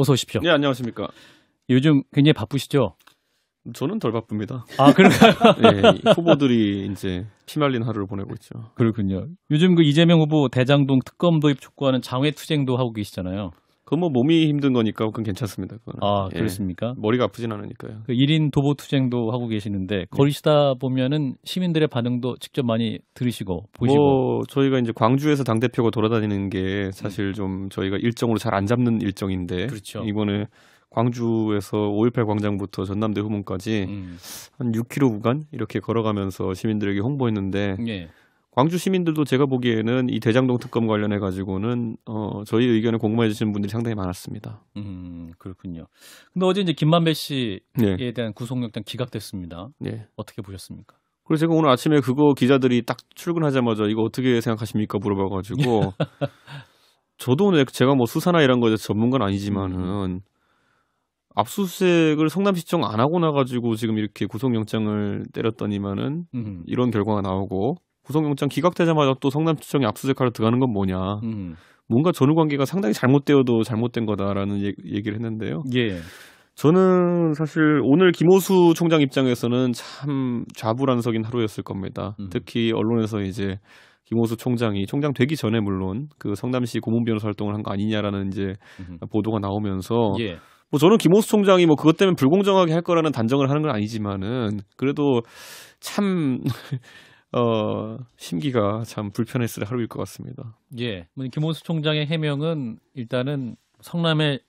어서 오십시오. 네, 안녕하십니까. 요즘 굉장히 바쁘시죠? 저는 덜 바쁩니다. 아, 그런가요? 네, 후보들이 이제 피말린 하루를 보내고 있죠. 그렇군요. 요즘 그 이재명 후보 대장동 특검 도입 촉구하는 장외투쟁도 하고 계시잖아요. 그건 뭐 몸이 힘든 거니까 그건 괜찮습니다. 그거는. 아, 그렇습니까? 머리가 아프진 않으니까요. 그 1인 도보 투쟁도 하고 계시는데 거리시다 보면은 시민들의 반응도 직접 많이 들으시고 보시고. 뭐 저희가 이제 광주에서 당 대표가 돌아다니는 게 사실 좀 저희가 일정으로 잘 안 잡는 일정인데 그렇죠. 이번에 광주에서 5.18 광장부터 전남대 후문까지 한 6km 구간 이렇게 걸어가면서 시민들에게 홍보했는데 예. 광주 시민들도 제가 보기에는 이 대장동 특검 관련해 가지고는 저희 의견을 공모해 주시는 분들이 상당히 많았습니다. 그렇군요. 근데 어제 이제 김만배 씨에 네. 대한 구속영장 기각됐습니다. 네. 어떻게 보셨습니까? 그래서 제가 오늘 아침에 그거 기자들이 딱 출근하자마자 이거 어떻게 생각하십니까 물어봐가지고 저도 제가 뭐 수사나 이런 거에 전문가는 아니지만은 압수수색을 성남시청 안 하고 나가지고 지금 이렇게 구속영장을 때렸더니만은 이런 결과가 나오고 구속영장 기각되자마자 또 성남시청에 압수수색하러 들어가는 건 뭐냐. 뭔가 전후관계가 상당히 잘못되어도 잘못된 거다라는 얘기를 했는데요. 예. 저는 사실 오늘 김호수 총장 입장에서는 참 좌불안석인 하루였을 겁니다. 특히 언론에서 이제 김호수 총장이 총장 되기 전에 물론 그 성남시 고문 변호사 활동을 한 거 아니냐라는 이제 보도가 나오면서 예. 뭐 저는 김호수 총장이 뭐 그것 때문에 불공정하게 할 거라는 단정을 하는 건 아니지만은 그래도 참 심기가 참 불편했을 하루일 것 같습니다. 예. 김호수 총장의 해명은 일단은 성남에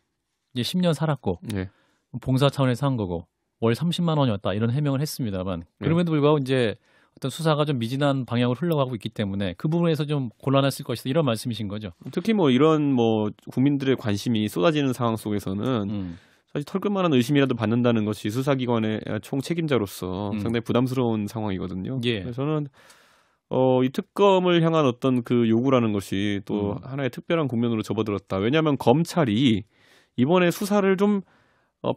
이제 10년 살았고 네. 봉사 차원에서 한 거고 월 30만 원이었다 이런 해명을 했습니다만 그럼에도 불구하고 이제 어떤 수사가 좀 미진한 방향으로 흘러가고 있기 때문에 그 부분에서 좀 곤란했을 것이다 이런 말씀이신 거죠. 특히 뭐 이런 뭐 국민들의 관심이 쏟아지는 상황 속에서는 사실 털끝만한 의심이라도 받는다는 것이 수사기관의 총 책임자로서 상당히 부담스러운 상황이거든요. 예. 그래서 저는 이 특검을 향한 어떤 그 요구라는 것이 또 하나의 특별한 국면으로 접어들었다. 왜냐하면 검찰이 이번에 수사를 좀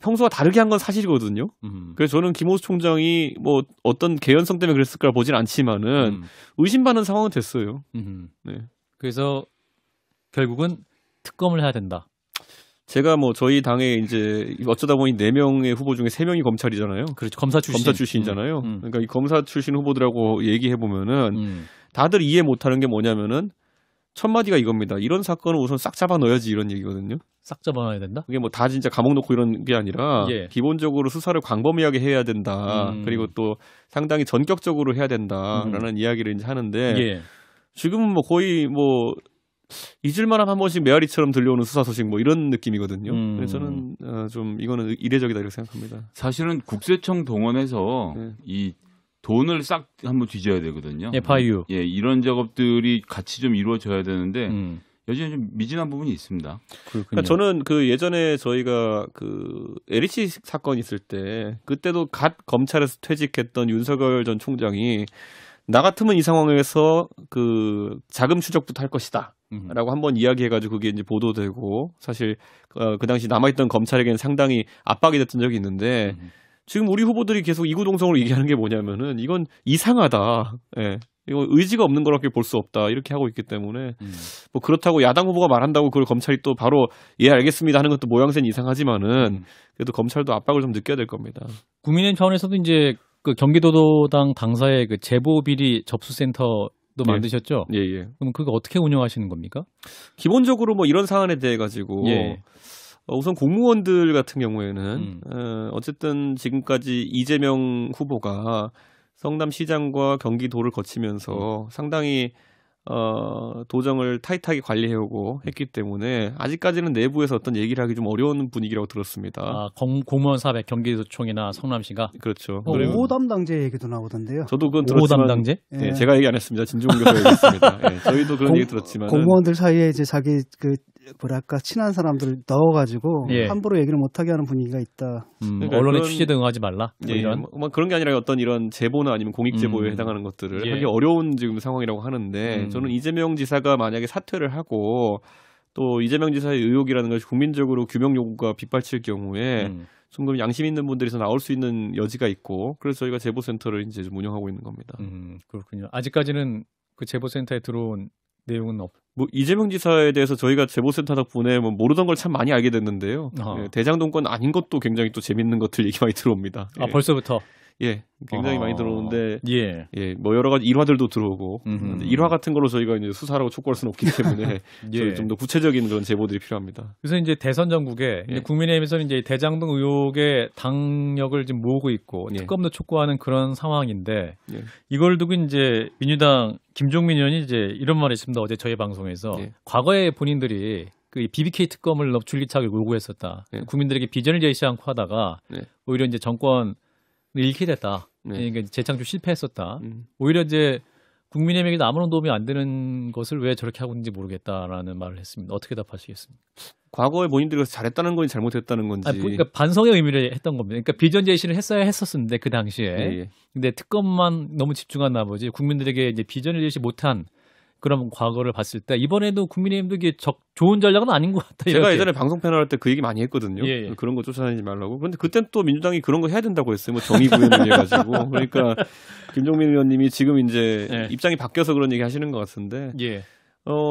평소와 다르게 한 건 사실이거든요. 그래서 저는 김호수 총장이 뭐 어떤 개연성 때문에 그랬을까 보진 않지만은 의심받는 상황은 됐어요. 네. 그래서 결국은 특검을 해야 된다. 제가 뭐 저희 당에 이제 어쩌다 보니 4명의 후보 중에 3명이 검찰이잖아요. 그렇죠. 검사 출신이잖아요. 그러니까 이 검사 출신 후보들하고 얘기해 보면은 다들 이해 못하는 게 뭐냐면은 첫 마디가 이겁니다. 이런 사건은 우선 싹 잡아 넣어야지 이런 얘기거든요. 싹 잡아놔야 된다? 그게 뭐 다 진짜 감옥 놓고 이런 게 아니라 예. 기본적으로 수사를 광범위하게 해야 된다. 그리고 또 상당히 전격적으로 해야 된다라는 이야기를 이제 하는데 예. 지금은 뭐 거의 뭐 잊을만한 한 번씩 메아리처럼 들려오는 수사 소식 뭐 이런 느낌이거든요. 그래서 저는 좀 이거는 이례적이다 이렇게 생각합니다. 사실은 국세청 동원해서 이 돈을 싹 한번 뒤져야 되거든요. FIU. 예, 이런 작업들이 같이 좀 이루어져야 되는데 여전히 좀 미진한 부분이 있습니다. 그러니까 저는 그 예전에 저희가 그 LH 사건 있을 때 그때도 갓 검찰에서 퇴직했던 윤석열 전 총장이 나 같으면 이 상황에서 그 자금 추적부터 할 것이다. 라고 한번 이야기해가지고 그게 이제 보도되고 사실 그 당시 남아있던 검찰에게는 상당히 압박이 됐던 적이 있는데 지금 우리 후보들이 계속 이구동성으로 얘기하는 게 뭐냐면은 이건 이상하다. 예. 이거 의지가 없는 거밖에 볼 수 없다. 이렇게 하고 있기 때문에 뭐 그렇다고 야당 후보가 말한다고 그걸 검찰이 또 바로 예 알겠습니다 하는 것도 모양새는 이상하지만은 그래도 검찰도 압박을 좀 느껴야 될 겁니다. 국민의힘 차원에서도 이제 그 경기도당 당사의 그 제보 비리 접수센터도 만드셨죠? 예, 예. 그럼 그거 어떻게 운영하시는 겁니까? 기본적으로 뭐 이런 사안에 대해 가지고 우선 공무원들 같은 경우에는 어쨌든 지금까지 이재명 후보가 성남시장과 경기도를 거치면서 상당히 도정을 타이트하게 관리해오고 했기 때문에 아직까지는 내부에서 어떤 얘기를 하기 좀 어려운 분위기라고 들었습니다. 아, 공무원 사백 경기도청이나 성남시가 그렇죠. 5호 담당제 얘기도 나오던데요. 저도 그건 5호 들었지만 담당제? 네, 제가 얘기 안 했습니다. 진중훈 교수가 얘기했습니다. 네, 저희도 그런 얘기 들었지만 공무원들 사이에 이제 자기 그 뭐랄까 친한 사람들 넣어가지고 함부로 얘기를 못하게 하는 분위기가 있다. 그러니까 언론의 취재도 응하지 말라. 뭐 이런. 뭐 그런 게 아니라 어떤 이런 제보나 아니면 공익 제보에 해당하는 것들을 하기 어려운 지금 상황이라고 하는데 저는 이재명 지사가 만약에 사퇴를 하고 또 이재명 지사의 의혹이라는 것이 국민적으로 규명 요구가 빗발칠 경우에 좀 양심 있는 분들에서 나올 수 있는 여지가 있고 그래서 저희가 제보센터를 이제 좀 운영하고 있는 겁니다. 그렇군요. 아직까지는 그 제보센터에 들어온 내용은 뭐 이재명 지사에 대해서 저희가 제보센터 덕분에 뭐 모르던 걸 참 많이 알게 됐는데요. 예, 대장동권 아닌 것도 굉장히 또 재밌는 것들 얘기 많이 들어옵니다. 아, 벌써부터? 예, 굉장히 많이 들어오는데, 예, 뭐 여러 가지 일화들도 들어오고, 일화 같은 걸로 저희가 이제 수사라고 촉구할 수는 없기 때문에, 예. 좀 더 구체적인 그런 제보들이 필요합니다. 그래서 이제 대선 전국에 예. 국민의힘에서는 이제 대장동 의혹의 당력을 지금 모으고 있고 예. 특검도 촉구하는 그런 상황인데, 예. 이걸 두고 이제 민주당 김종민 의원이 이제 이런 말을 했습니다. 어제 저희 방송에서 예. 과거에 본인들이 그 BBK 특검을 줄기차게 요구했었다. 예. 국민들에게 비전을 제시 않고 하다가 예. 오히려 이제 정권 잃게 됐다. 네. 그러니까 재창출 실패했었다. 오히려 이제 국민의힘에게 아무런 도움이 안 되는 것을 왜 저렇게 하고 있는지 모르겠다라는 말을 했습니다. 어떻게 답하시겠습니까? 과거에 본인들이 잘했다는 건지 잘못했다는 건지. 아니, 그러니까 반성의 의미를 했던 겁니다. 그러니까 비전 제시를 했어야 했었는데 그 당시에. 예. 근데 특검만 너무 집중한 나머지 국민들에게 이제 비전을 제시 못한 그런 과거를 봤을 때 이번에도 국민의힘도 이게 좋은 전략은 아닌 것 같다. 제가 이렇게. 예전에 방송 패널 할 때 그 얘기 많이 했거든요. 예. 그런 거 쫓아다니지 말라고. 그런데 그땐 또 민주당이 그런 거 해야 된다고 했어요. 뭐 정의 구현을 해가지고. 그러니까 김종민 의원님이 지금 이제 예. 입장이 바뀌어서 그런 얘기 하시는 것 같은데. 예.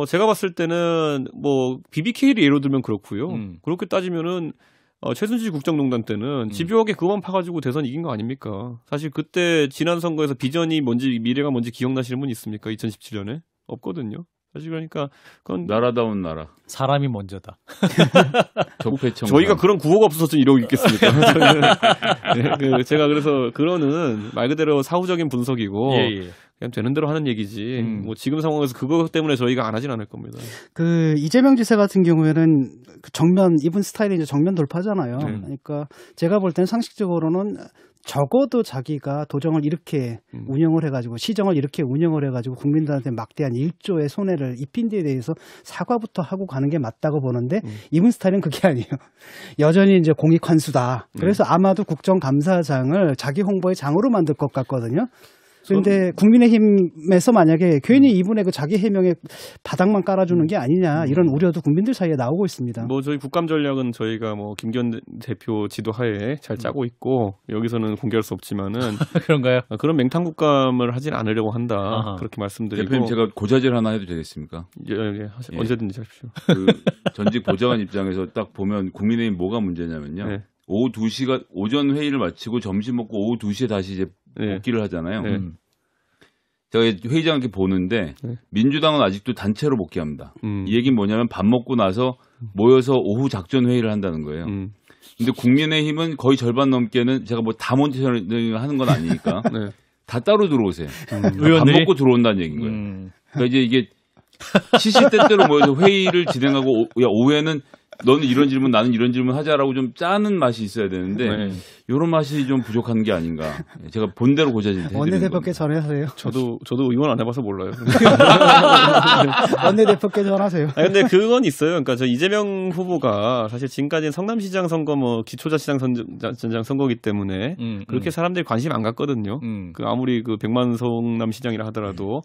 제가 봤을 때는 뭐 BBK를 예로 들면 그렇고요. 그렇게 따지면은 최순실 국정농단 때는 집요하게 그것만 파가지고 대선 이긴 거 아닙니까? 사실 그때 지난 선거에서 비전이 뭔지 미래가 뭔지 기억나시는 분 있습니까? 2017년에 없거든요. 사실 그러니까 그건 나라다운 나라. 사람이 먼저다. 적폐청. 저희가 그런 구호가 없어서 좀 이러고 있겠습니까? 네, 제가 그래서 그거는 말 그대로 사후적인 분석이고 예. 그냥 되는 대로 하는 얘기지. 뭐 지금 상황에서 그거 때문에 저희가 안 하진 않을 겁니다. 그 이재명 지사 같은 경우에는 그 정면 이분 스타일이 이제 정면 돌파잖아요. 그러니까 제가 볼 때는 상식적으로는 적어도 자기가 도정을 이렇게 운영을 해가지고 시정을 이렇게 운영을 해가지고 국민들한테 막대한 1조의 손해를 입힌 데에 대해서 사과부터 하고 가는 게 맞다고 보는데 이분 스타일은 그게 아니에요. 여전히 이제 공익 환수다. 그래서 아마도 국정감사장을 자기 홍보의 장으로 만들 것 같거든요. 그런데 국민의힘에서 만약에 괜히 이분의 그 자기 해명에 바닥만 깔아주는 게 아니냐 이런 우려도 국민들 사이에 나오고 있습니다. 뭐 저희 국감 전략은 저희가 뭐 김기현 대표 지도하에 잘 짜고 있고 여기서는 공개할 수 없지만은 그런가요? 그런 맹탕 국감을 하진 않으려고 한다. 아하. 그렇게 말씀드리고. 대표님 제가 고자질 하나 해도 되겠습니까? 예. 언제든지 하십시오. 그 전직 보좌관 입장에서 딱 보면 국민의힘 뭐가 문제냐면요. 네. 오후 2시가 오전 회의를 마치고 점심 먹고 오후 2시에 다시 이제 복귀를 하잖아요. 네. 제가 회의장 이렇게 보는데 민주당은 아직도 단체로 복귀합니다. 이 얘기는 뭐냐면 밥 먹고 나서 모여서 오후 작전 회의를 한다는 거예요. 근데 국민의힘은 거의 절반 넘게는 제가 뭐 다 모니터링 하는 건 아니니까 네. 다 따로 들어오세요. 밥 의원들이? 먹고 들어온다는 얘기인 거예요. 그러니까 이제 이게 시시때때로 모여서 회의를 진행하고 야 오후에는 너는 이런 질문 나는 이런 질문 하자라고 좀 짜는 맛이 있어야 되는데 이런 맛이 좀 부족한 게 아닌가. 제가 본대로 고자질 해드리는 원내대표께 겁니다. 전화하세요. 저도 의원 안 해봐서 몰라요. 원내대표께 전화하세요. 근데 그건 있어요. 그러니까 저 이재명 후보가 사실 지금까지는 성남시장 선거 뭐 기초자치장 선장 선거기 때문에 그렇게 사람들이 관심 안 갖거든요. 그 아무리 그 백만 성남시장이라 하더라도.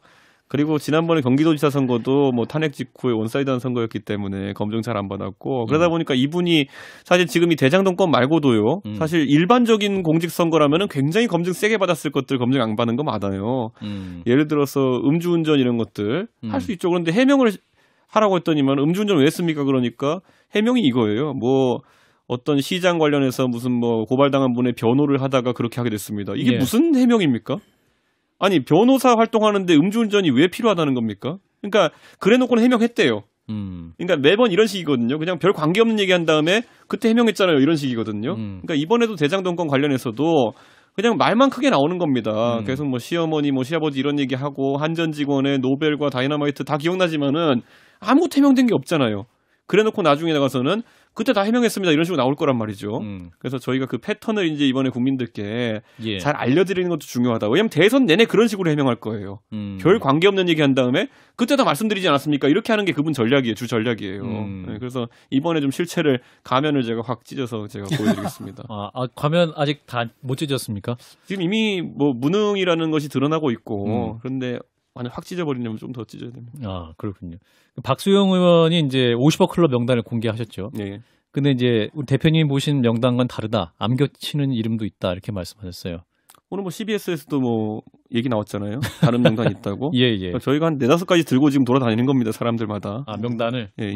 그리고 지난번에 경기도지사 선거도 뭐 탄핵 직후에 원사이드한 선거였기 때문에 검증 잘 안 받았고 그러다 보니까 이분이 사실 지금 이 대장동 건 말고도요. 사실 일반적인 공직선거라면은 굉장히 검증 세게 받았을 것들 검증 안 받는 거 많아요. 예를 들어서 음주운전 이런 것들 할 수 있죠. 그런데 해명을 하라고 했더니만 음주운전 왜 했습니까? 그러니까 해명이 이거예요. 뭐 어떤 시장 관련해서 무슨 뭐 고발당한 분의 변호를 하다가 그렇게 하게 됐습니다. 이게 무슨 해명입니까? 아니 변호사 활동하는데 음주운전이 왜 필요하다는 겁니까? 그러니까 그래놓고는 해명했대요. 그러니까 매번 이런 식이거든요. 그냥 별 관계없는 얘기한 다음에 그때 해명했잖아요. 이런 식이거든요. 그러니까 이번에도 대장동권 관련해서도 그냥 말만 크게 나오는 겁니다. 계속 뭐 시어머니, 뭐 시아버지 이런 얘기하고 한전 직원의 노벨과 다이너마이트 다 기억나지만은 아무것도 해명된 게 없잖아요. 그래놓고 나중에 나가서는 그때 다 해명했습니다. 이런 식으로 나올 거란 말이죠. 그래서 저희가 그 패턴을 이제 이번에 국민들께 잘 알려드리는 것도 중요하다. 왜냐하면 대선 내내 그런 식으로 해명할 거예요. 별 관계없는 얘기 한 다음에 그때 다 말씀드리지 않았습니까? 이렇게 하는 게 그분 전략이에요. 주 전략이에요. 네, 그래서 이번에 좀 실체를 가면을 제가 확 찢어서 제가 보여드리겠습니다. 가면 아직 다 못 찢었습니까? 지금 이미 뭐 무능이라는 것이 드러나고 있고 그런데 완전 확 찢어버리려면 좀 더 찢어야 됩니다. 그렇군요. 박수영 의원이 이제 50억 클럽 명단을 공개하셨죠. 네. 근데 이제 우리 대표님이 보신 명단과는 다르다. 암겨치는 이름도 있다. 이렇게 말씀하셨어요. 오늘 뭐 CBS에서도 뭐 얘기 나왔잖아요. 다른 명단이 있다고. 예. 그러니까 저희가 한 4-5가지 들고 지금 돌아다니는 겁니다. 사람들마다. 아, 명단을. 예.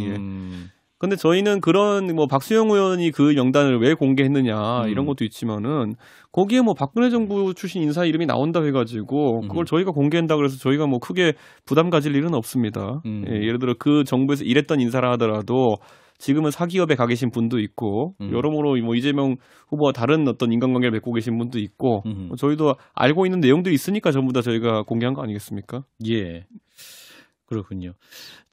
근데 저희는 그런 뭐 박수영 의원이 그 명단을 왜 공개했느냐 이런 것도 있지만은 거기에 뭐 박근혜 정부 출신 인사 이름이 나온다 해가지고 그걸 저희가 공개한다 그래서 저희가 뭐 크게 부담 가질 일은 없습니다. 예, 예를 들어 그 정부에서 일했던 인사라 하더라도 지금은 사기업에 가 계신 분도 있고 여러모로 뭐 이재명 후보와 다른 어떤 인간관계를 맺고 계신 분도 있고 저희도 알고 있는 내용들이 있으니까 전부 다 저희가 공개한 거 아니겠습니까? 예. 그렇군요.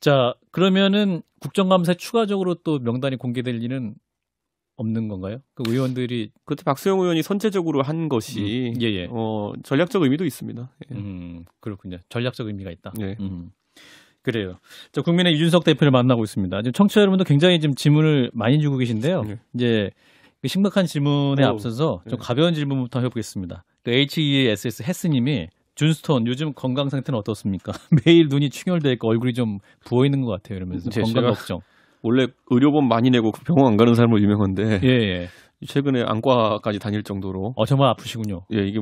자, 그러면은 국정감사에 추가적으로 또 명단이 공개될 리는 없는 건가요? 그 의원들이 그때 박수영 의원이 선제적으로 한 것이 예. 전략적 의미도 있습니다. 예. 그렇군요. 전략적 의미가 있다. 예. 그래요. 자, 국민의 이준석 대표를 만나고 있습니다. 지금 청취자 여러분도 굉장히 지금 질문을 많이 주고 계신데요. 이제 그 심각한 질문에 앞서서 좀 가벼운 질문부터 해보겠습니다. 그 HESS 헤스님이 준스톤 요즘 건강 상태는 어떻습니까? 매일 눈이 충혈돼 있고 얼굴이 좀 부어 있는 것 같아요. 이러면서 건강 걱정. 원래 의료보험 많이 내고 병원 안 가는 사람으로 유명한데 예. 최근에 안과까지 다닐 정도로 정말 아프시군요. 예, 이게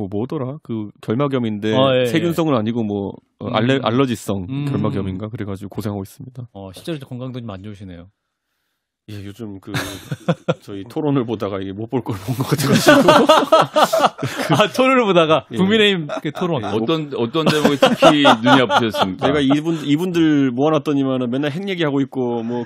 뭐더라? 그 결막염인데 예. 세균성은 아니고 뭐 알러지성 결막염인가 그래가지고 고생하고 있습니다. 실제로 건강도 좀 안 좋으시네요. 예, 요즘 저희 토론을 보다가 이게 못 볼 걸 본 것 같아가지고. 토론을 보다가 국민의힘 그 토론 어떤 대목이 특히 눈이 아프셨습니까? 제가 이분들 모아놨더니만은 맨날 핵 얘기하고 있고 뭐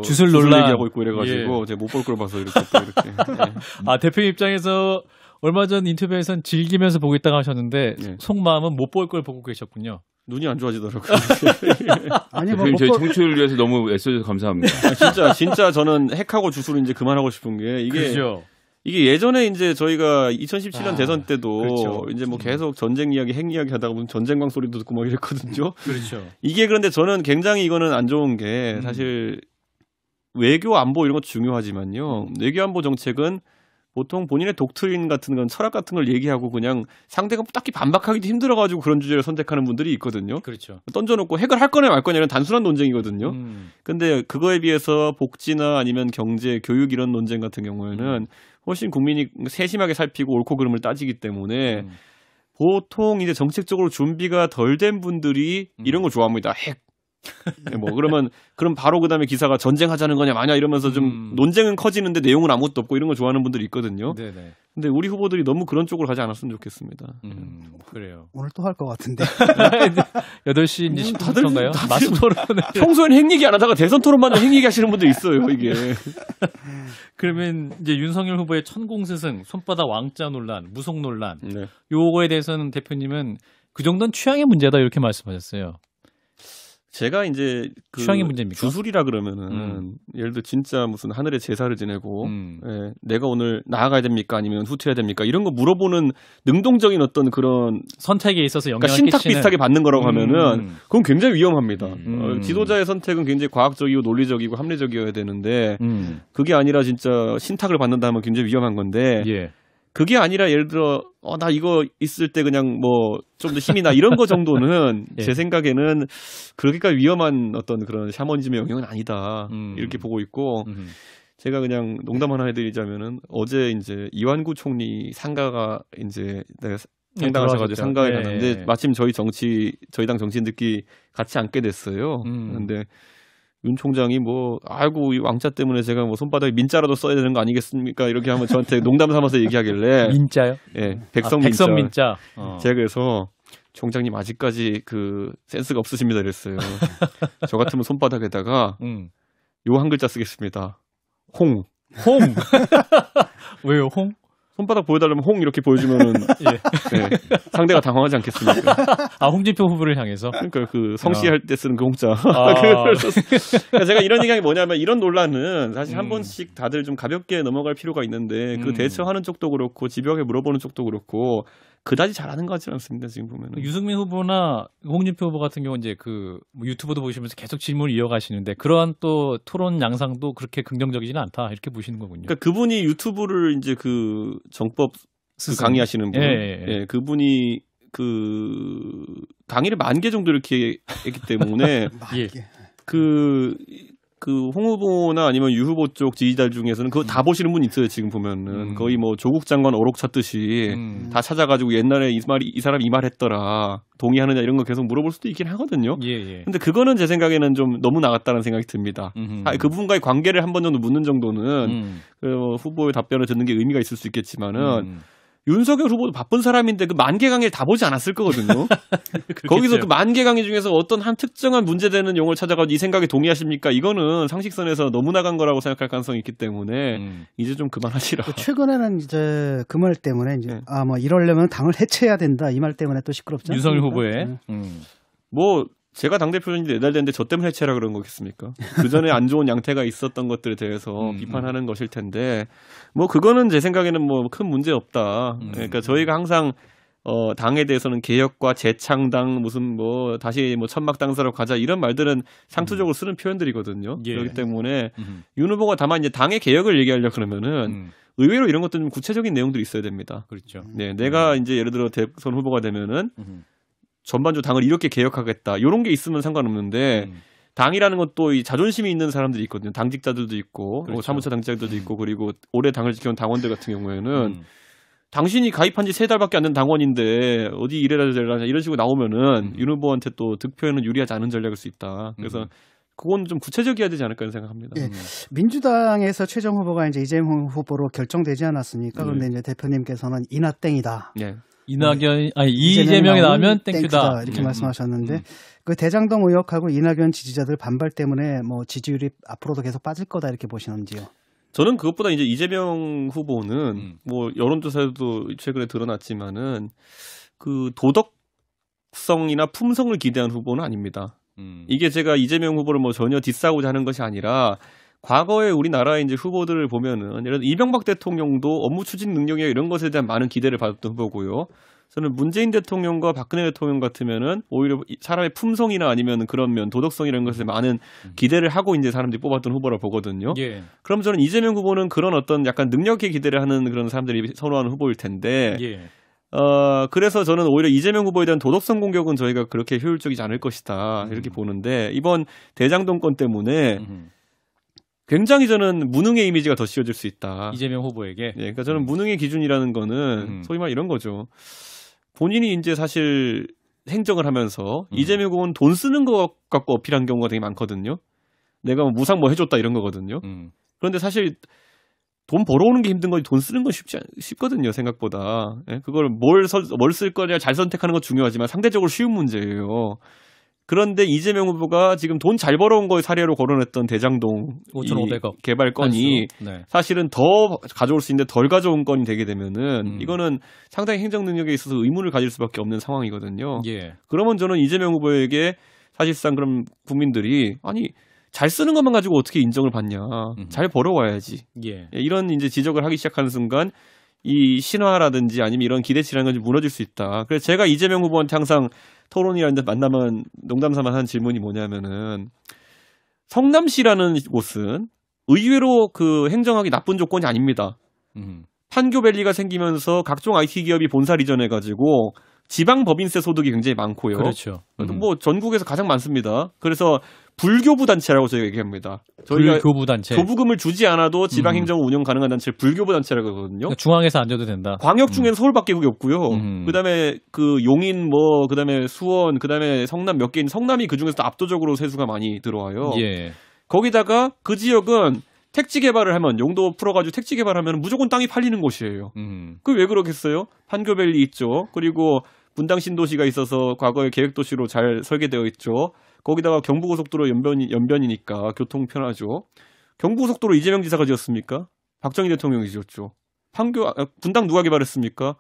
주술 논란 얘기하고 있고 이래가지고 제가 못 볼 걸 봐서 이렇게 또 이렇게. 예. 대표 입장에서 얼마 전 인터뷰에서는 즐기면서 보고 있다고 하셨는데 속마음은 못 볼 걸 보고 계셨군요. 눈이 안 좋아지더라고요. 아니 대표님 저희 청취율을 위해서 너무 애써줘서 감사합니다. 진짜 저는 핵하고 주술을 이제 그만하고 싶은 게 그렇죠. 이게 예전에 이제 저희가 2017년 대선 때도 그렇죠. 이제 뭐 계속 전쟁 이야기, 핵 이야기 하다가 무슨 전쟁광 소리도 듣고 막 이랬거든요. 그렇죠. 이게 그런데 저는 굉장히 이거는 안 좋은 게 사실 외교 안보 이런 것도 중요하지만요. 외교 안보 정책은 보통 본인의 독트린 같은 건 철학 같은 걸 얘기하고 그냥 상대가 딱히 반박하기도 힘들어가지고 그런 주제를 선택하는 분들이 있거든요. 그렇죠. 던져놓고 핵을 할 거냐 말 거냐는 단순한 논쟁이거든요. 근데 그거에 비해서 복지나 아니면 경제, 교육 이런 논쟁 같은 경우에는 훨씬 국민이 세심하게 살피고 옳고 그름을 따지기 때문에 보통 이제 정책적으로 준비가 덜 된 분들이 이런 걸 좋아합니다. 핵. 그럼 바로 그다음에 기사가 전쟁하자는 거냐 마냐 이러면서 좀 논쟁은 커지는데 내용은 아무것도 없고 이런 거 좋아하는 분들이 있거든요. 네네. 근데 우리 후보들이 너무 그런 쪽으로 가지 않았으면 좋겠습니다. 그래요. 오늘 또 할 것 같은데. 8시 이제 10분인가요? 맞춤 토론을. 평소에는 핵 얘기 안 하다가 대선 토론만 핵 얘기 하시는 분들 있어요, 이게. 그러면 이제 윤석열 후보의 천공스승, 손바닥 왕자 논란, 무속 논란. 요거에 대해서는 대표님은 그 정도는 취향의 문제다 이렇게 말씀하셨어요. 제가 이제 취향의 문제입니까? 주술이라 그러면은 예를 들어 진짜 무슨 하늘에 제사를 지내고 내가 오늘 나아가야 됩니까 아니면 후퇴해야 됩니까 이런 거 물어보는 능동적인 어떤 그런 선택에 있어서 영향을 신탁 끼치는 비슷하게 받는 거라고 하면은 그건 굉장히 위험합니다. 지도자의 선택은 굉장히 과학적이고 논리적이고 합리적이어야 되는데 그게 아니라 진짜 신탁을 받는다면 굉장히 위험한 건데 그게 아니라 예를 들어 나 이거 있을 때 그냥 뭐 좀 더 힘이 나 이런 거 정도는 제 생각에는 그렇게까지 위험한 어떤 그런 샤머니즘의 영역은 아니다 이렇게 보고 있고 제가 그냥 농담 하나 해드리자면은 어제 이제 이완구 총리 상가가 이제 상당하셔가지고 상가에 갔는데 마침 저희 당 정치인들끼리 같이 앉게 됐어요. 그런데 윤 총장이 아이고 이 왕자 때문에 제가 손바닥에 민자라도 써야 되는 거 아니겠습니까? 이렇게 하면 저한테 농담 삼아서 얘기하길래 민자요? 예, 백성 민자. 제가 그래서 총장님 아직까지 그 센스가 없으십니다 이랬어요. 저 같으면 손바닥에다가 요 한 글자 쓰겠습니다. 홍. 왜요? 홍? 손바닥 보여달라면 홍 이렇게 보여주면은 상대가 당황하지 않겠습니까? 홍준표 후보를 향해서. 그러니까 그 성씨할 때 쓰는 그 홍자. 그러니까 제가 이런 얘기한 게 뭐냐면 이런 논란은 사실 한 번씩 다들 좀 가볍게 넘어갈 필요가 있는데 그 대처하는 쪽도 그렇고 집요하게 물어보는 쪽도 그렇고 그다지 잘하는 것 같지는 않습니다 지금 보면은. 유승민 후보나 홍준표 후보 같은 경우 이제 유튜브도 보시면서 계속 질문을 이어가시는데 그러한 또 토론 양상도 그렇게 긍정적이지는 않다 이렇게 보시는 거군요. 그러니까 그분이 유튜브를 이제 그 정법 강의하시는 분, 그분이 강의를 10,000개 정도 이렇게 했기 때문에 그 홍 후보나 아니면 유 후보 쪽 지지자들 중에서는 그거 다 보시는 분 있어요. 지금 보면은 거의 뭐 조국 장관 어록 찾듯이 다 찾아가지고 옛날에 이 사람 이 말 했더라 동의하느냐 이런 거 계속 물어볼 수도 있긴 하거든요. 예. 근데 그거는 제 생각에는 좀 너무 나갔다는 생각이 듭니다. 그분과의 관계를 한 번 정도 묻는 정도는 그 후보의 답변을 듣는 게 의미가 있을 수 있겠지만은. 윤석열 후보도 바쁜 사람인데 그 만개 강의를 다 보지 않았을 거거든요. 거기서 그 만개 강의 중에서 어떤 한 특정한 문제되는 용어를 찾아가지고 이 생각에 동의하십니까? 이거는 상식선에서 너무 나간 거라고 생각할 가능성이 있기 때문에 이제 좀 그만하시라. 최근에는 이제 그 말 때문에 이제 뭐 이러려면 당을 해체해야 된다 이 말 때문에 또 시끄럽죠. 윤석열 후보의 뭐 제가 당대표는 이제 4달 됐는데 저 때문에 해체라 그런 거겠습니까? 그 전에 안 좋은 양태가 있었던 것들에 대해서 비판하는 것일 텐데, 뭐 그거는 제 생각에는 뭐 큰 문제 없다. 그러니까 저희가 항상 당에 대해서는 개혁과 재창당 무슨 뭐 다시 뭐 천막당사로 가자 이런 말들은 상투적으로 쓰는 표현들이거든요. 예. 그렇기 때문에 윤 후보가 다만 이제 당의 개혁을 얘기하려 그러면은 의외로 이런 것들 좀 구체적인 내용들이 있어야 됩니다. 그렇죠. 네, 내가 이제 예를 들어 대선 후보가 되면은 전반적으로 당을 이렇게 개혁하겠다. 이런 게 있으면 상관없는데 당이라는 것도 이 자존심이 있는 사람들이 있거든요. 당직자들도 있고 그렇죠. 사무처 당직자들도 있고 그리고 오래 당을 지켜온 당원들 같은 경우에는 당신이 가입한 지 3달밖에 안 된 당원인데 어디 이래라 저래라 이런 식으로 나오면은 윤 후보한테 또 득표에는 유리하지 않은 전략일 수 있다. 그래서 그건 좀 구체적이어야 되지 않을까 생각합니다. 예. 민주당에서 최종 후보가 이제 이재명 후보로 결정되지 않았습니까? 그런데 이제 대표님께서는 이나땡이다. 네. 이재명이 나오면 땡큐다. 이렇게 말씀하셨는데 그 대장동 의혹하고 이낙연 지지자들 반발 때문에 뭐 지지율이 앞으로도 계속 빠질 거다 이렇게 보시는지요? 저는 그것보다 이제 이재명 후보는 뭐 여론조사에도 최근에 드러났지만은 그 도덕성이나 품성을 기대한 후보는 아닙니다. 이게 제가 이재명 후보를 뭐 전혀 디스하고자 하는 것이 아니라 과거에 우리나라의 이제 후보들을 보면은 예를 들어 이명박 대통령도 업무 추진 능력이나 이런 것에 대한 많은 기대를 받았던 후보고요. 저는 문재인 대통령과 박근혜 대통령 같으면은 오히려 사람의 품성이나 아니면 그런 면 도덕성 이런 것에 많은 기대를 하고 이제 사람들이 뽑았던 후보라 보거든요. 예. 그럼 저는 이재명 후보는 그런 어떤 약간 능력에 기대를 하는 그런 사람들이 선호하는 후보일 텐데. 예. 그래서 저는 오히려 이재명 후보에 대한 도덕성 공격은 저희가 그렇게 효율적이지 않을 것이다. 이렇게 보는데 이번 대장동 건 때문에 굉장히 저는 무능의 이미지가 더 씌워질 수 있다. 이재명 후보에게. 예, 그러니까 저는 무능의 기준이라는 거는 소위 말 이런 거죠. 본인이 이제 사실 행정을 하면서 이재명 후보는 돈 쓰는 것 갖고 어필한 경우가 되게 많거든요. 내가 뭐 무상 뭐 해줬다 이런 거거든요. 그런데 사실 돈 벌어오는 게 힘든 거지 돈 쓰는 건 쉽거든요 생각보다. 예? 그걸 뭘 쓸 거냐 잘 선택하는 건 중요하지만 상대적으로 쉬운 문제예요. 그런데 이재명 후보가 지금 돈 잘 벌어온 거에 사례로 거론했던 대장동 5,500억 개발 건이 네. 사실은 더 가져올 수 있는데 덜 가져온 건이 되게 되면은 이거는 상당히 행정 능력에 있어서 의문을 가질 수밖에 없는 상황이거든요. 예. 그러면 저는 이재명 후보에게 사실상 그럼 국민들이 아니 잘 쓰는 것만 가지고 어떻게 인정을 받냐. 잘 벌어와야지. 예. 이런 이제 지적을 하기 시작하는 순간 이 신화라든지 아니면 이런 기대치라는 건 무너질 수 있다. 그래서 제가 이재명 후보한테 항상 토론이라는데 만나면 농담삼아 하는 질문이 뭐냐면은 성남시라는 곳은 의외로 그 행정하기 나쁜 조건이 아닙니다. 판교밸리가 생기면서 각종 IT 기업이 본사 이전해가지고 지방 법인세 소득이 굉장히 많고요. 그렇죠. 뭐 전국에서 가장 많습니다. 그래서 불교부 단체라고 저희가 얘기합니다. 저희가 불교부 단체. 교부금을 주지 않아도 지방 행정을 운영 가능한 단체를 불교부 단체라고 하거든요. 그러니까 중앙에서 안 줘도 된다. 광역 중에는 서울밖에 그게 없고요. 그다음에 그 용인 뭐 그다음에 수원 그다음에 성남 몇 개 있는 성남이 그 중에서 압도적으로 세수가 많이 들어와요. 예. 거기다가 그 지역은 택지 개발을 하면 용도 풀어가지고 택지 개발하면 무조건 땅이 팔리는 곳이에요. 그 왜 그러겠어요? 판교밸리 있죠. 그리고 분당 신도시가 있어서 과거에 계획도시로 잘 설계되어 있죠. 거기다가 경부고속도로 연변이니까 교통 편하죠. 경부고속도로 이재명 지사가 지었습니까? 박정희 대통령이 지었죠. 분당 누가 개발했습니까?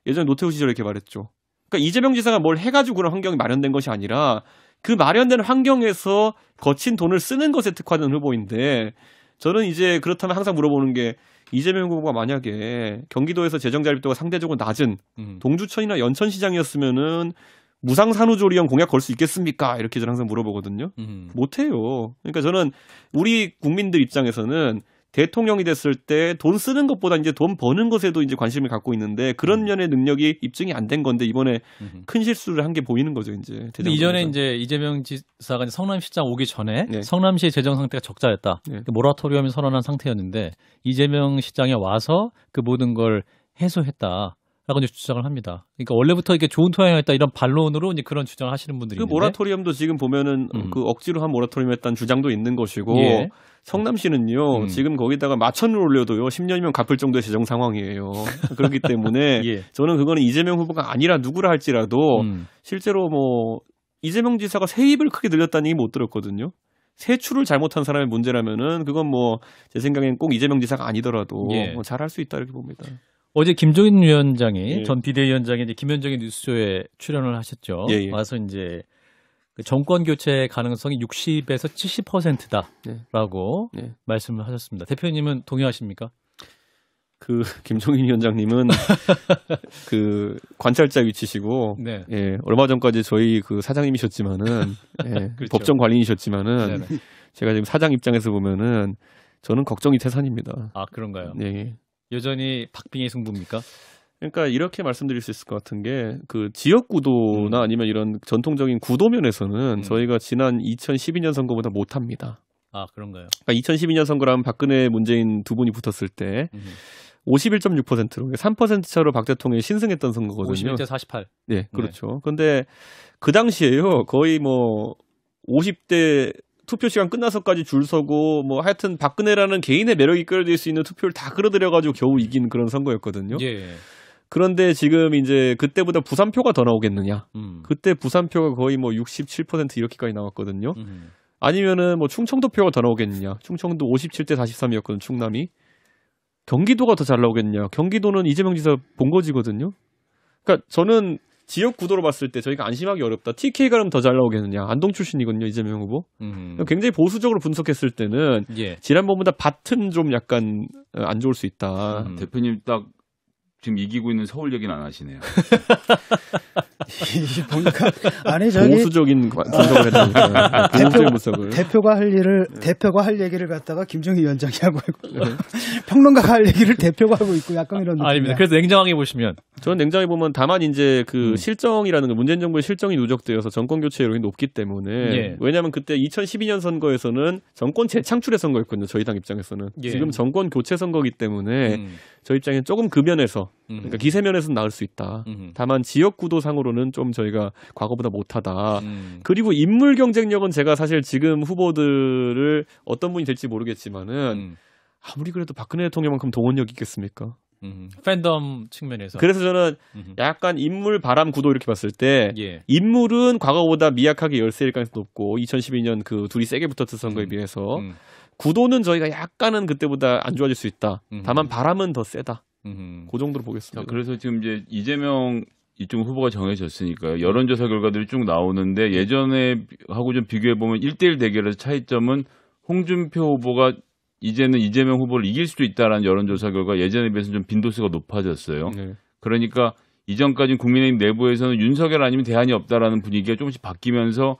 예전에 노태우 시절에 개발했죠. 그러니까 이재명 지사가 뭘 해가지고 그런 환경이 마련된 것이 아니라 그 마련된 환경에서 거친 돈을 쓰는 것에 특화된 후보인데 저는 이제 그렇다면 항상 물어보는 게 이재명 후보가 만약에 경기도에서 재정자립도가 상대적으로 낮은 동두천이나 연천시장이었으면은 무상산후조리원 공약 걸 수 있겠습니까? 이렇게 저는 항상 물어보거든요. 못해요. 그러니까 저는 우리 국민들 입장에서는 대통령이 됐을 때 돈 쓰는 것보다 이제 돈 버는 것에도 이제 관심을 갖고 있는데 그런 면의 능력이 입증이 안 된 건데 이번에 큰 실수를 한 게 보이는 거죠, 이제. 근데 이전에 이제 이재명 지사가 이제 성남시장 오기 전에 네. 성남시의 재정 상태가 적자였다. 네. 모라토리엄이 선언한 상태였는데 이재명 시장에 와서 그 모든 걸 해소했다. 라고 이제 주장을 합니다. 그러니까 원래부터 이게 좋은 토양이었다 이런 반론으로 이제 그런 주장을 하시는 분들이 그 있는데 모라토리엄도 지금 보면은 그 억지로 한 모라토리엄이었다는 주장도 있는 것이고 예. 성남시는요 지금 거기다가 마천을 올려도요 10년이면 갚을 정도의 재정 상황이에요. 그렇기 때문에 예. 저는 그거는 이재명 후보가 아니라 누구라 할지라도 실제로 뭐 이재명 지사가 세입을 크게 늘렸다는 얘기 못 들었거든요. 세출을 잘못한 사람의 문제라면은 그건 뭐 제 생각엔 꼭 이재명 지사가 아니더라도 예. 뭐 잘할 수 있다 이렇게 봅니다. 어제 김종인 위원장이 예. 전 비대위원장이 이제 김현정의 뉴스쇼에 출연을 하셨죠. 예, 예. 와서 이제 그 정권 교체 가능성이 60에서 70%다라고 네. 말씀을 하셨습니다. 대표님은 동의하십니까? 그 김종인 위원장님은 그 관찰자 위치시고 네. 예, 얼마 전까지 저희 그 사장님이셨지만은 예, 그렇죠. 법정 관리이셨지만은 네네. 제가 지금 사장 입장에서 보면은 저는 걱정이 태산입니다. 아 그런가요? 예. 여전히 박빙의 승부입니까? 그러니까 이렇게 말씀드릴 수 있을 것 같은 게 그 지역 구도나 아니면 이런 전통적인 구도 면에서는 저희가 지난 2012년 선거보다 못합니다. 아 그런가요? 그러니까 2012년 선거라면 박근혜 문재인 두 분이 붙었을 때 51.6%로 3% 차로 박 대통령이 신승했던 선거거든요. 51대 48. 네, 그렇죠. 근데 그 당시에요. 거의 뭐 50대 투표 시간 끝나서까지 줄 서고 뭐 하여튼 박근혜라는 개인의 매력이 끌어들일 수 있는 투표를 다 끌어들여 가지고 겨우 이긴 그런 선거였거든요. 예. 그런데 지금 이제 그때보다 부산표가 더 나오겠느냐? 그때 부산표가 거의 뭐 67% 이렇게까지 나왔거든요. 아니면은 뭐 충청도 표가 더 나오겠느냐? 충청도 57대 43이었거든, 충남이. 경기도가 더 잘 나오겠냐? 경기도는 이재명 지사 본거지거든요. 그러니까 저는 지역 구도로 봤을 때 저희가 안심하기 어렵다. TK가 그럼 더 잘 나오겠느냐? 안동 출신이거든요, 이재명 후보. 굉장히 보수적으로 분석했을 때는 예. 지난번보다 밭은 좀 약간 안 좋을 수 있다. 대표님 딱 지금 이기고 있는 서울 얘기는 안 하시네요. 보니까 아니 저기 보수적인 분석을 했다니까. 보수적인 분석을. 대표가 할 얘기를 갖다가 김종인 위원장이 하고 있고 평론가가 할 얘기를 대표가 하고 있고 약간 이런 느낌이야. 아닙니다. 그래서 냉정하게 보시면 저는 냉정히 보면 다만 이제 그 실정이라는 거 문재인 정부의 실정이 누적되어서 정권 교체 여론이 높기 때문에 예. 왜냐하면 그때 2012년 선거에서는 정권 재창출의 선거였거든요. 저희 당 입장에서는 예. 지금 정권 교체 선거이기 때문에 저희 입장에는 조금 그 면에서 그러니까 기세면에서는 나을 수 있다. 다만 지역 구도상으로는 좀 저희가 과거보다 못하다. 그리고 인물 경쟁력은 제가 사실 지금 후보들을 어떤 분이 될지 모르겠지만은 아무리 그래도 박근혜 대통령만큼 동원력 있겠습니까? 팬덤 측면에서. 그래서 저는 약간 인물 바람 구도 이렇게 봤을 때 예. 인물은 과거보다 미약하게 열세일 가능성이 높고 2012년 그 둘이 세게 붙었던 선거에 비해서 구도는 저희가 약간은 그때보다 안 좋아질 수 있다. 다만 바람은 더 세다. 그 정도로 보겠습니다. 자, 그래서 지금 이제 이재명 이쪽 후보가 정해졌으니까요. 여론조사 결과들이 쭉 나오는데 예전에 하고 좀 비교해 보면 1대1 대결에서 차이점은 홍준표 후보가 이제는 이재명 후보를 이길 수도 있다라는 여론조사 결과 예전에 비해서 좀 빈도수가 높아졌어요. 네. 그러니까 이전까지는 국민의힘 내부에서는 윤석열 아니면 대안이 없다라는 분위기가 조금씩 바뀌면서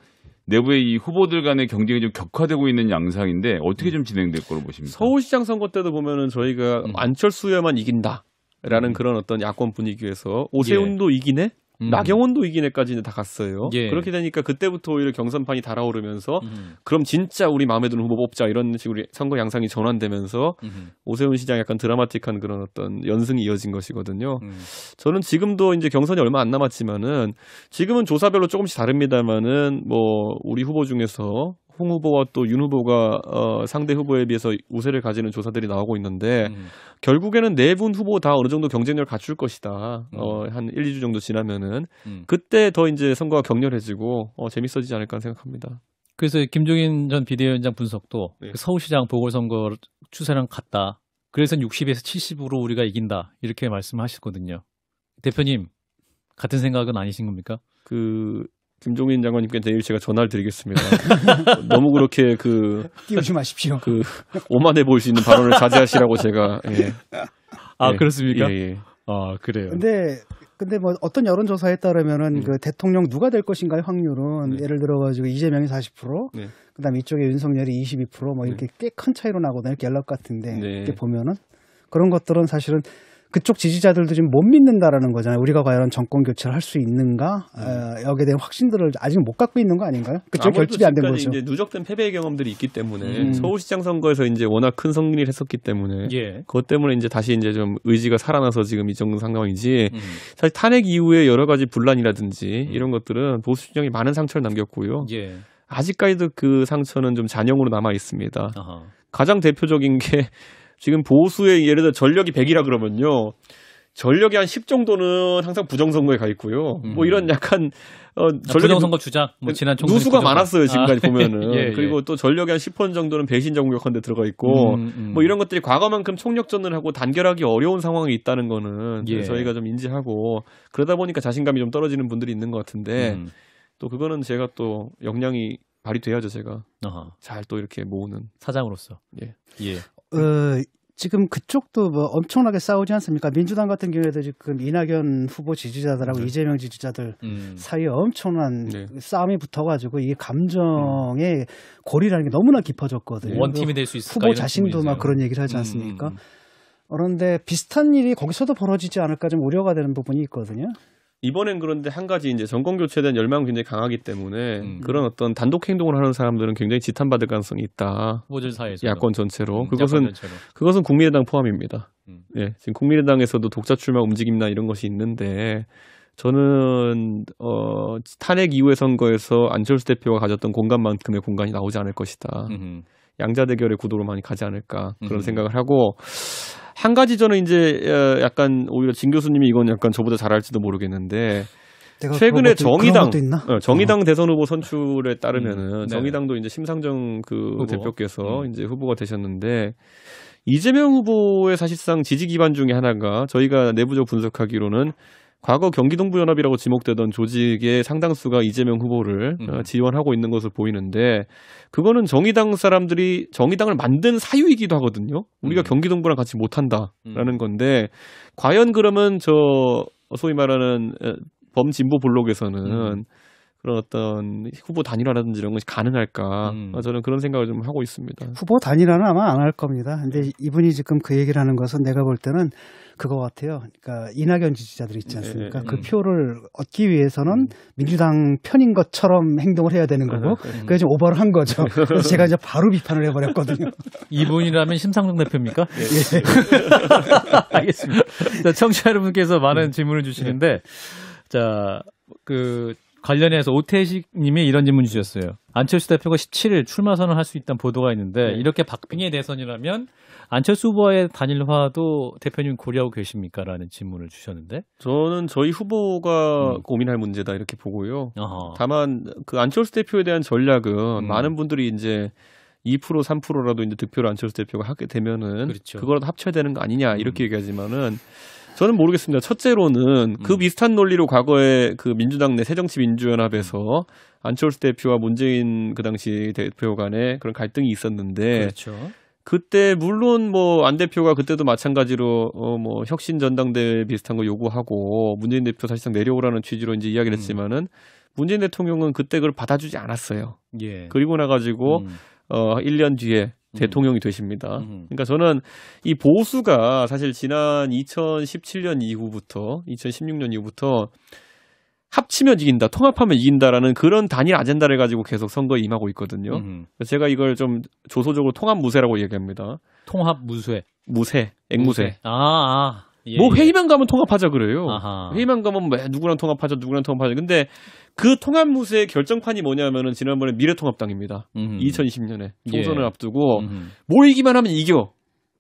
내부의 이 후보들 간의 경쟁이 좀 격화되고 있는 양상인데 어떻게 좀 진행될 거로 보십니까? 서울시장 선거 때도 보면은 저희가 안철수야만 이긴다라는 그런 어떤 야권 분위기에서 오세훈도 이기네? 나경원도 이기네까지는 다 갔어요. 예. 그렇게 되니까 그때부터 오히려 경선판이 달아오르면서 그럼 진짜 우리 마음에 드는 후보 뽑자 이런 식으로 선거 양상이 전환되면서 오세훈 시장 약간 드라마틱한 그런 어떤 연승이 이어진 것이거든요. 저는 지금도 이제 경선이 얼마 안 남았지만은 지금은 조사별로 조금씩 다릅니다만은 뭐 우리 후보 중에서 홍 후보와 또 윤 후보가 상대 후보에 비해서 우세를 가지는 조사들이 나오고 있는데 결국에는 네 분 후보 다 어느 정도 경쟁력을 갖출 것이다. 한 1, 2주 정도 지나면은 그때 더 이제 선거가 격렬해지고 재밌어지지 않을까 생각합니다. 그래서 김종인 전 비대위원장 분석도 네. 그 서울시장 보궐선거 추세랑 같다. 그래서 60에서 70으로 우리가 이긴다. 이렇게 말씀하시거든요. 대표님 같은 생각은 아니신 겁니까? 김종인 장관님께 내일 제가 전화를 드리겠습니다. 너무 그렇게 띄우지 마십시오. 오만해 보일 수 있는 발언을 자제하시라고 제가. 예. 아 예. 그렇습니까? 예. 아 그래요. 근데 뭐 어떤 여론조사에 따르면은 그 대통령 누가 될 것인가의 확률은 예를 들어가지고 이재명이 40%, 네. 그다음에 이쪽에 윤석열이 22% 뭐 이렇게 꽤 큰 차이로 나거든요. 갤럽 같은데 네. 이렇게 보면은 그런 것들은 사실은 그쪽 지지자들도 지금 못 믿는다라는 거잖아요. 우리가 과연 정권 교체를 할 수 있는가? 여기에 대한 확신들을 아직 못 갖고 있는 거 아닌가요? 그쪽 결집이 안 된 거죠. 이제 누적된 패배의 경험들이 있기 때문에 서울시장 선거에서 이제 워낙 큰 승리를 했었기 때문에 예. 그것 때문에 이제 다시 이제 좀 의지가 살아나서 지금 이 정도 상황이지. 사실 탄핵 이후에 여러 가지 분란이라든지 이런 것들은 보수 진영이 많은 상처를 남겼고요. 예. 아직까지도 그 상처는 좀 잔영으로 남아 있습니다. 아하. 가장 대표적인 게 지금 보수의 예를 들어 전력이 100이라 그러면요. 전력이 한 10 정도는 항상 부정선거에 가 있고요. 뭐 이런 약간 부정선거 주장, 뭐 지난 총선 누수가 많았어요 지금까지 보면은. 예, 예. 그리고 또 전력이 한 10% 정도는 배신자 공격한 데 들어가 있고 뭐 이런 것들이 과거만큼 총력전을 하고 단결하기 어려운 상황이 있다는 거는 예. 저희가 좀 인지하고 그러다 보니까 자신감이 좀 떨어지는 분들이 있는 것 같은데 또 그거는 제가 또 역량이 발휘돼야죠 제가 잘 또 이렇게 모으는 사장으로서. 예. 예. 지금 그쪽도 뭐 엄청나게 싸우지 않습니까? 민주당 같은 경우에도 지금 이낙연 후보 지지자들하고 이재명 지지자들 사이에 엄청난 네. 싸움이 붙어가지고 이게 감정의 골이라는 게 너무나 깊어졌거든요. 원팀이 될 수 있을까? 후보 이런 자신도 질문이죠. 막 그런 얘기를 하지 않습니까? 그런데 비슷한 일이 거기서도 벌어지지 않을까 좀 우려가 되는 부분이 있거든요. 이번엔 그런데 한 가지 이제 정권 교체에 대한 열망이 굉장히 강하기 때문에 그런 어떤 단독 행동을 하는 사람들은 굉장히 지탄받을 가능성이 있다. 후보들 사이에서 야권 전체로. 야권 전체로. 그것은 국민의당 포함입니다. 예, 지금 국민의당에서도 독자 출마 움직임이나 이런 것이 있는데 저는 탄핵 이후의 선거에서 안철수 대표가 가졌던 공간만큼의 공간이 나오지 않을 것이다. 양자 대결의 구도로 많이 가지 않을까 그런 생각을 하고 한 가지 저는 이제 약간 오히려 진 교수님이 이건 약간 저보다 잘할지도 모르겠는데 최근에 정의당 대선 후보 선출에 따르면은 정의당도 이제 심상정 그 후보. 대표께서 이제 후보가 되셨는데 이재명 후보의 사실상 지지 기반 중에 하나가 저희가 내부적으로 분석하기로는 과거 경기동부연합이라고 지목되던 조직의 상당수가 이재명 후보를 지원하고 있는 것으로 보이는데 그거는 정의당 사람들이 정의당을 만든 사유이기도 하거든요. 우리가 경기동부랑 같이 못한다라는 건데 과연 그러면 저 소위 말하는 범진보 블록에서는 그런 어떤 후보 단일화라든지 이런 것이 가능할까? 저는 그런 생각을 좀 하고 있습니다. 후보 단일화는 아마 안 할 겁니다. 근데 이분이 지금 그 얘기를 하는 것은 내가 볼 때는 그거 같아요. 그러니까 이낙연 지지자들 있지 않습니까? 그 표를 얻기 위해서는 민주당 편인 것처럼 행동을 해야 되는 거고 그게 좀 오버를 한 거죠. 그래서 제가 이제 바로 비판을 해버렸거든요. 이분이라면 심상정 대표입니까? 예. 알겠습니다. 자, 청취자 여러분께서 많은 질문을 주시는데 자, 관련해서 오태식 님이 이런 질문 주셨어요. 안철수 대표가 17일 출마 선언을 할 수 있다는 보도가 있는데 이렇게 박빙의 대선이라면 안철수 후보의 단일화도 대표님 고려하고 계십니까? 라는 질문을 주셨는데 저는 저희 후보가 고민할 문제다 이렇게 보고요. 어허. 다만 그 안철수 대표에 대한 전략은 많은 분들이 이제 2% 3%라도 이제 득표를 안철수 대표가 하게 되면은 그렇죠. 그거라도 합쳐야 되는 거 아니냐 이렇게 얘기하지만은 저는 모르겠습니다. 첫째로는 그 비슷한 논리로 과거에 그 민주당 내 새정치민주연합에서 안철수 대표와 문재인 그 당시 대표 간에 그런 갈등이 있었는데 그렇죠. 그때 물론 뭐 안 대표가 그때도 마찬가지로 뭐 혁신 전당대회 비슷한 거 요구하고 문재인 대표 사실상 내려오라는 취지로 이제 이야기를 했지만은 문재인 대통령은 그때 그걸 받아주지 않았어요. 예. 그리고 나가지고 1년 뒤에 대통령이 되십니다. 그러니까 저는 이 보수가 사실 지난 2017년 이후부터 2016년 이후부터 합치면 이긴다, 통합하면 이긴다라는 그런 단일 아젠다를 가지고 계속 선거에 임하고 있거든요. 제가 이걸 좀 조소적으로 통합 무쇠라고 얘기합니다. 통합 무쇠. 무쇠, 앵무새. 예, 뭐 회의만 가면 통합하자 그래요. 아하. 회의만 가면 뭐 누구랑 통합하자, 누구랑 통합하자. 근데 그 통합 무쇠의 결정판이 뭐냐면은 지난번에 미래통합당입니다. 2020년에 총선을 앞두고 뭐 이기만 하면 이겨.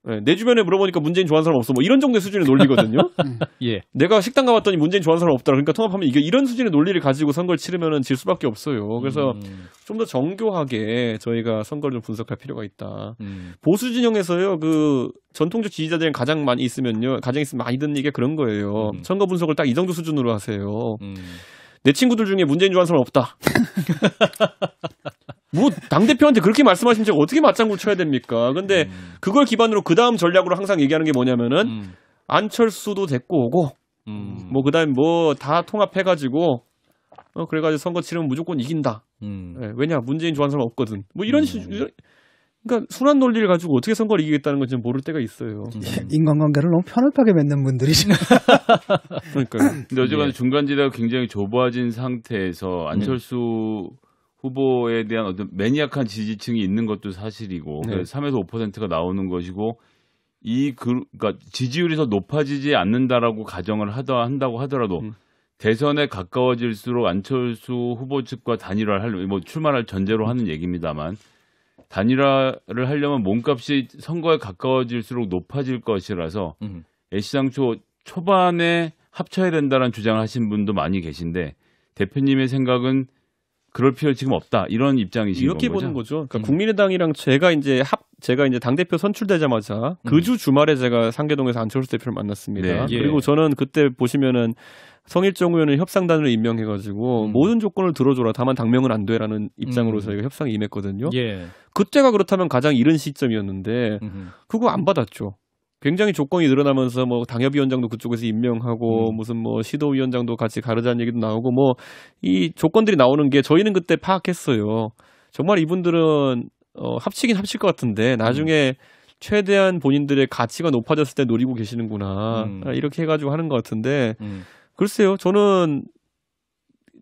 네, 내 주변에 물어보니까 문재인 좋아하는 사람 없어. 뭐 이런 정도의 수준의 논리거든요. 예. 내가 식당 가봤더니 문재인 좋아하는 사람 없더라. 그러니까 통합하면 이게 이런 수준의 논리를 가지고 선거를 치르면은 질 수밖에 없어요. 그래서 좀 더 정교하게 저희가 선거를 좀 분석할 필요가 있다. 보수 진영에서요, 그 전통적 지지자들이 가장 많이 있으면요, 가장 있으면 많이 듣는 얘기가 그런 거예요. 선거 분석을 딱 이 정도 수준으로 하세요. 내 친구들 중에 문재인 좋아하는 사람 없다. 뭐 당대표한테 그렇게 말씀하시면 제가 어떻게 맞장구를 쳐야 됩니까? 근데 그걸 기반으로 그 다음 전략으로 항상 얘기하는 게 뭐냐면은 안철수도 데리고 오고 뭐 그다음에 뭐 다 통합해가지고 그래가지고 선거 치르면 무조건 이긴다. 네, 왜냐 문재인 좋아하는 사람 없거든. 뭐 이런 식으로. 그러니까 순환 논리를 가지고 어떻게 선거를 이기겠다는 건지 모를 때가 있어요. 인간관계를 너무 편협하게 맺는 분들이죠. 그러니까요. 근데 어쨌든 중간지대가 굉장히 좁아진 상태에서 안철수 후보에 대한 어떤 매니악한 지지층이 있는 것도 사실이고 3에서 5%가 나오는 것이고 그러니까 지지율이 더 높아지지 않는다라고 가정을 한다고 하더라도 대선에 가까워질수록 안철수 후보 측과 단일화를 하려면 뭐 출마할 전제로 하는 얘기입니다만 단일화를 하려면 몸값이 선거에 가까워질수록 높아질 것이라서 애시당초 초반에 합쳐야 된다는 주장을 하신 분도 많이 계신데 대표님의 생각은 그럴 필요 지금 없다 이런 입장이신 이렇게 거죠? 보는 거죠. 그러니까 국민의당이랑 제가 이제 당 대표 선출되자마자 그 주 주말에 제가 상계동에서 안철수 대표를 만났습니다. 네. 그리고 저는 그때 보시면은 성일정 의원을 협상단을 임명해가지고 모든 조건을 들어줘라. 다만 당명은 안 돼라는 입장으로 저희가 협상에 임했거든요. 그때가 그렇다면 가장 이른 시점이었는데 그거 안 받았죠. 굉장히 조건이 늘어나면서 뭐 당협위원장도 그쪽에서 임명하고 무슨 뭐 시도위원장도 같이 가르자는 얘기도 나오고 뭐 이 조건들이 나오는 게 저희는 그때 파악했어요. 정말 이분들은 합치긴 합칠 것 같은데 나중에 최대한 본인들의 가치가 높아졌을 때 노리고 계시는구나 이렇게 해가지고 하는 것 같은데 글쎄요 저는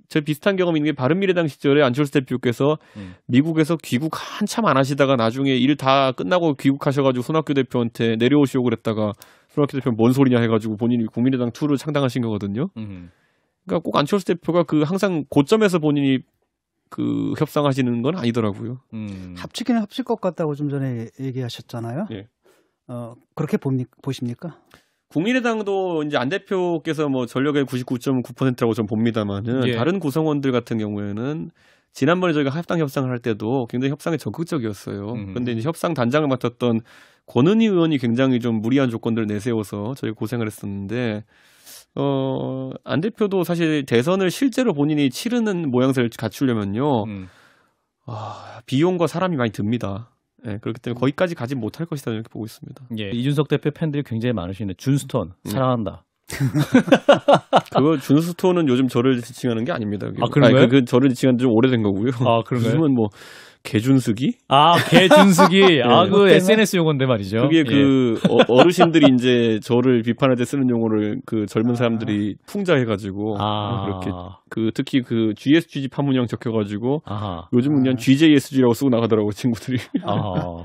제 비슷한 경험이 있는 게 바른미래당 시절에 안철수 대표께서 미국에서 귀국 한참 안 하시다가 나중에 일 다 끝나고 귀국하셔가지고 손학규 대표한테 내려오시고 그랬다가 손학규 대표는 뭔 소리냐 해가지고 본인이 국민의당 2를 창당하신 거거든요. 그러니까 꼭 안철수 대표가 그 항상 고점에서 본인이 그 협상하시는 건 아니더라고요. 합치기는 합칠 것 같다고 좀 전에 얘기하셨잖아요. 예. 그렇게 보십니까? 국민의당도 이제 안 대표께서 뭐 전력의 99.9%라고 좀 봅니다만은 다른 구성원들 같은 경우에는 지난번에 저희가 합당 협상을 할 때도 굉장히 협상에 적극적이었어요. 그런데 이제 협상 단장을 맡았던 권은희 의원이 굉장히 좀 무리한 조건들을 내세워서 저희 고생을 했었는데 안 대표도 사실 대선을 실제로 본인이 치르는 모양새를 갖추려면요. 비용과 사람이 많이 듭니다. 네, 그렇기 때문에 거기까지 가지 못할 것이다 이렇게 보고 있습니다. 이준석 대표 팬들이 굉장히 많으시는데 준스톤 사랑한다. 그거 준스톤은 요즘 저를 지칭하는 게 아닙니다. 아 그런가요? 그 저를 지칭한 지 좀 오래된 거고요. 아 그런가요? 요즘은 뭐 개준숙이? 개준숙이. 그 SNS 용어인데 말이죠. 그게 그 어르신들이 이제 저를 비판할 때 쓰는 용어를 그 젊은 사람들이 풍자해가지고 그렇게 그 특히 그 GSG 파문형 적혀가지고 요즘은 그냥 GJSG라고 쓰고 나가더라고 친구들이. 그렇군요.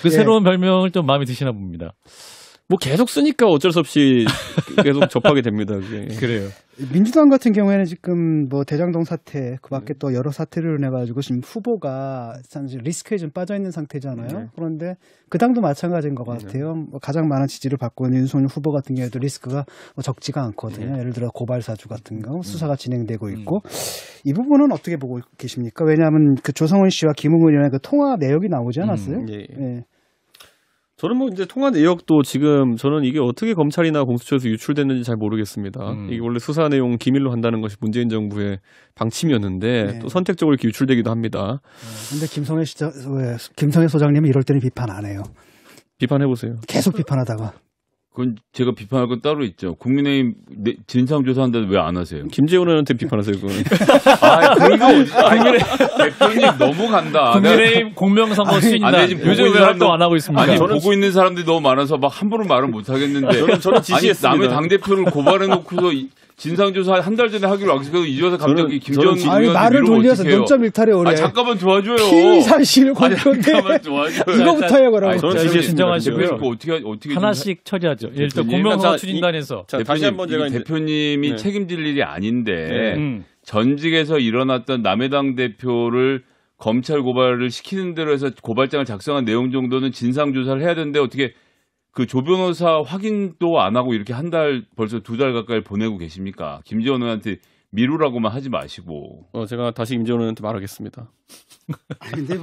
그 새로운 별명을 좀 마음에 드시나 봅니다. 뭐 계속 쓰니까 어쩔 수 없이 계속 접하게 됩니다. 그게. 그래요. 민주당 같은 경우에는 지금 뭐 대장동 사태 그밖에 또 여러 사태를 내가지고 지금 후보가 리스크에 좀 빠져 있는 상태잖아요. 그런데 그 당도 마찬가지인 것 같아요. 뭐 가장 많은 지지를 받고 있는 윤석열 후보 같은 경우에도 리스크가 뭐 적지가 않거든요. 예를 들어 고발 사주 같은 거 수사가 진행되고 있고 이 부분은 어떻게 보고 계십니까? 왜냐하면 그 조성은 씨와 김웅 의원의 그 통화 내역이 나오지 않았어요? 저는 뭐 이제 통화 내역도 지금 저는 이게 어떻게 검찰이나 공수처에서 유출됐는지 잘 모르겠습니다. 이게 원래 수사 내용 기밀로 한다는 것이 문재인 정부의 방침이었는데 또 선택적으로 이렇게 유출되기도 합니다. 근데 김성애 소장님은 이럴 때는 비판 안 해요. 비판해 보세요. 계속 비판하다가. 그건 제가 비판할 건 따로 있죠. 국민의힘 진상조사한다는데 왜 안 하세요? 김재원 의원한테 비판하세요, 그건. 대표님 너무 간다. 국민의힘 공명선거 수인단 요즘 왜 활동 안 하고 있습니까? 아니, 보고 있는 사람들이 너무 많아서 막 함부로 말을 못 하겠는데. 저는 지시했습니다. 남의 당대표를 고발해놓고서 진상조사 한 달 전에 하기로 약속해서 이제 와서 갑자기 김재원 의원한테 말을 돌려서 0.1탈에 오래. 잠깐만 도와줘요. 피의사실 공표인데 잠깐만 도와줘요. 이거부터 해요, 그럼. 저는 지시했습니다. 진정하시고요. 어떻게 하나씩 처리하죠. 일단 공명선거 추진단에서 다시 한번 제가 대표님이 책임질 일이 아닌데 전직에서 일어났던 남의 당 대표를 검찰 고발을 시키는 대로 해서 고발장을 작성한 내용 정도는 진상조사를 해야 되는데 어떻게 그 조 변호사 확인도 안 하고 이렇게 벌써 2달 가까이 보내고 계십니까? 김재원 의원한테 미루라고만 하지 마시고. 제가 다시 김재원 의원한테 말하겠습니다. 근데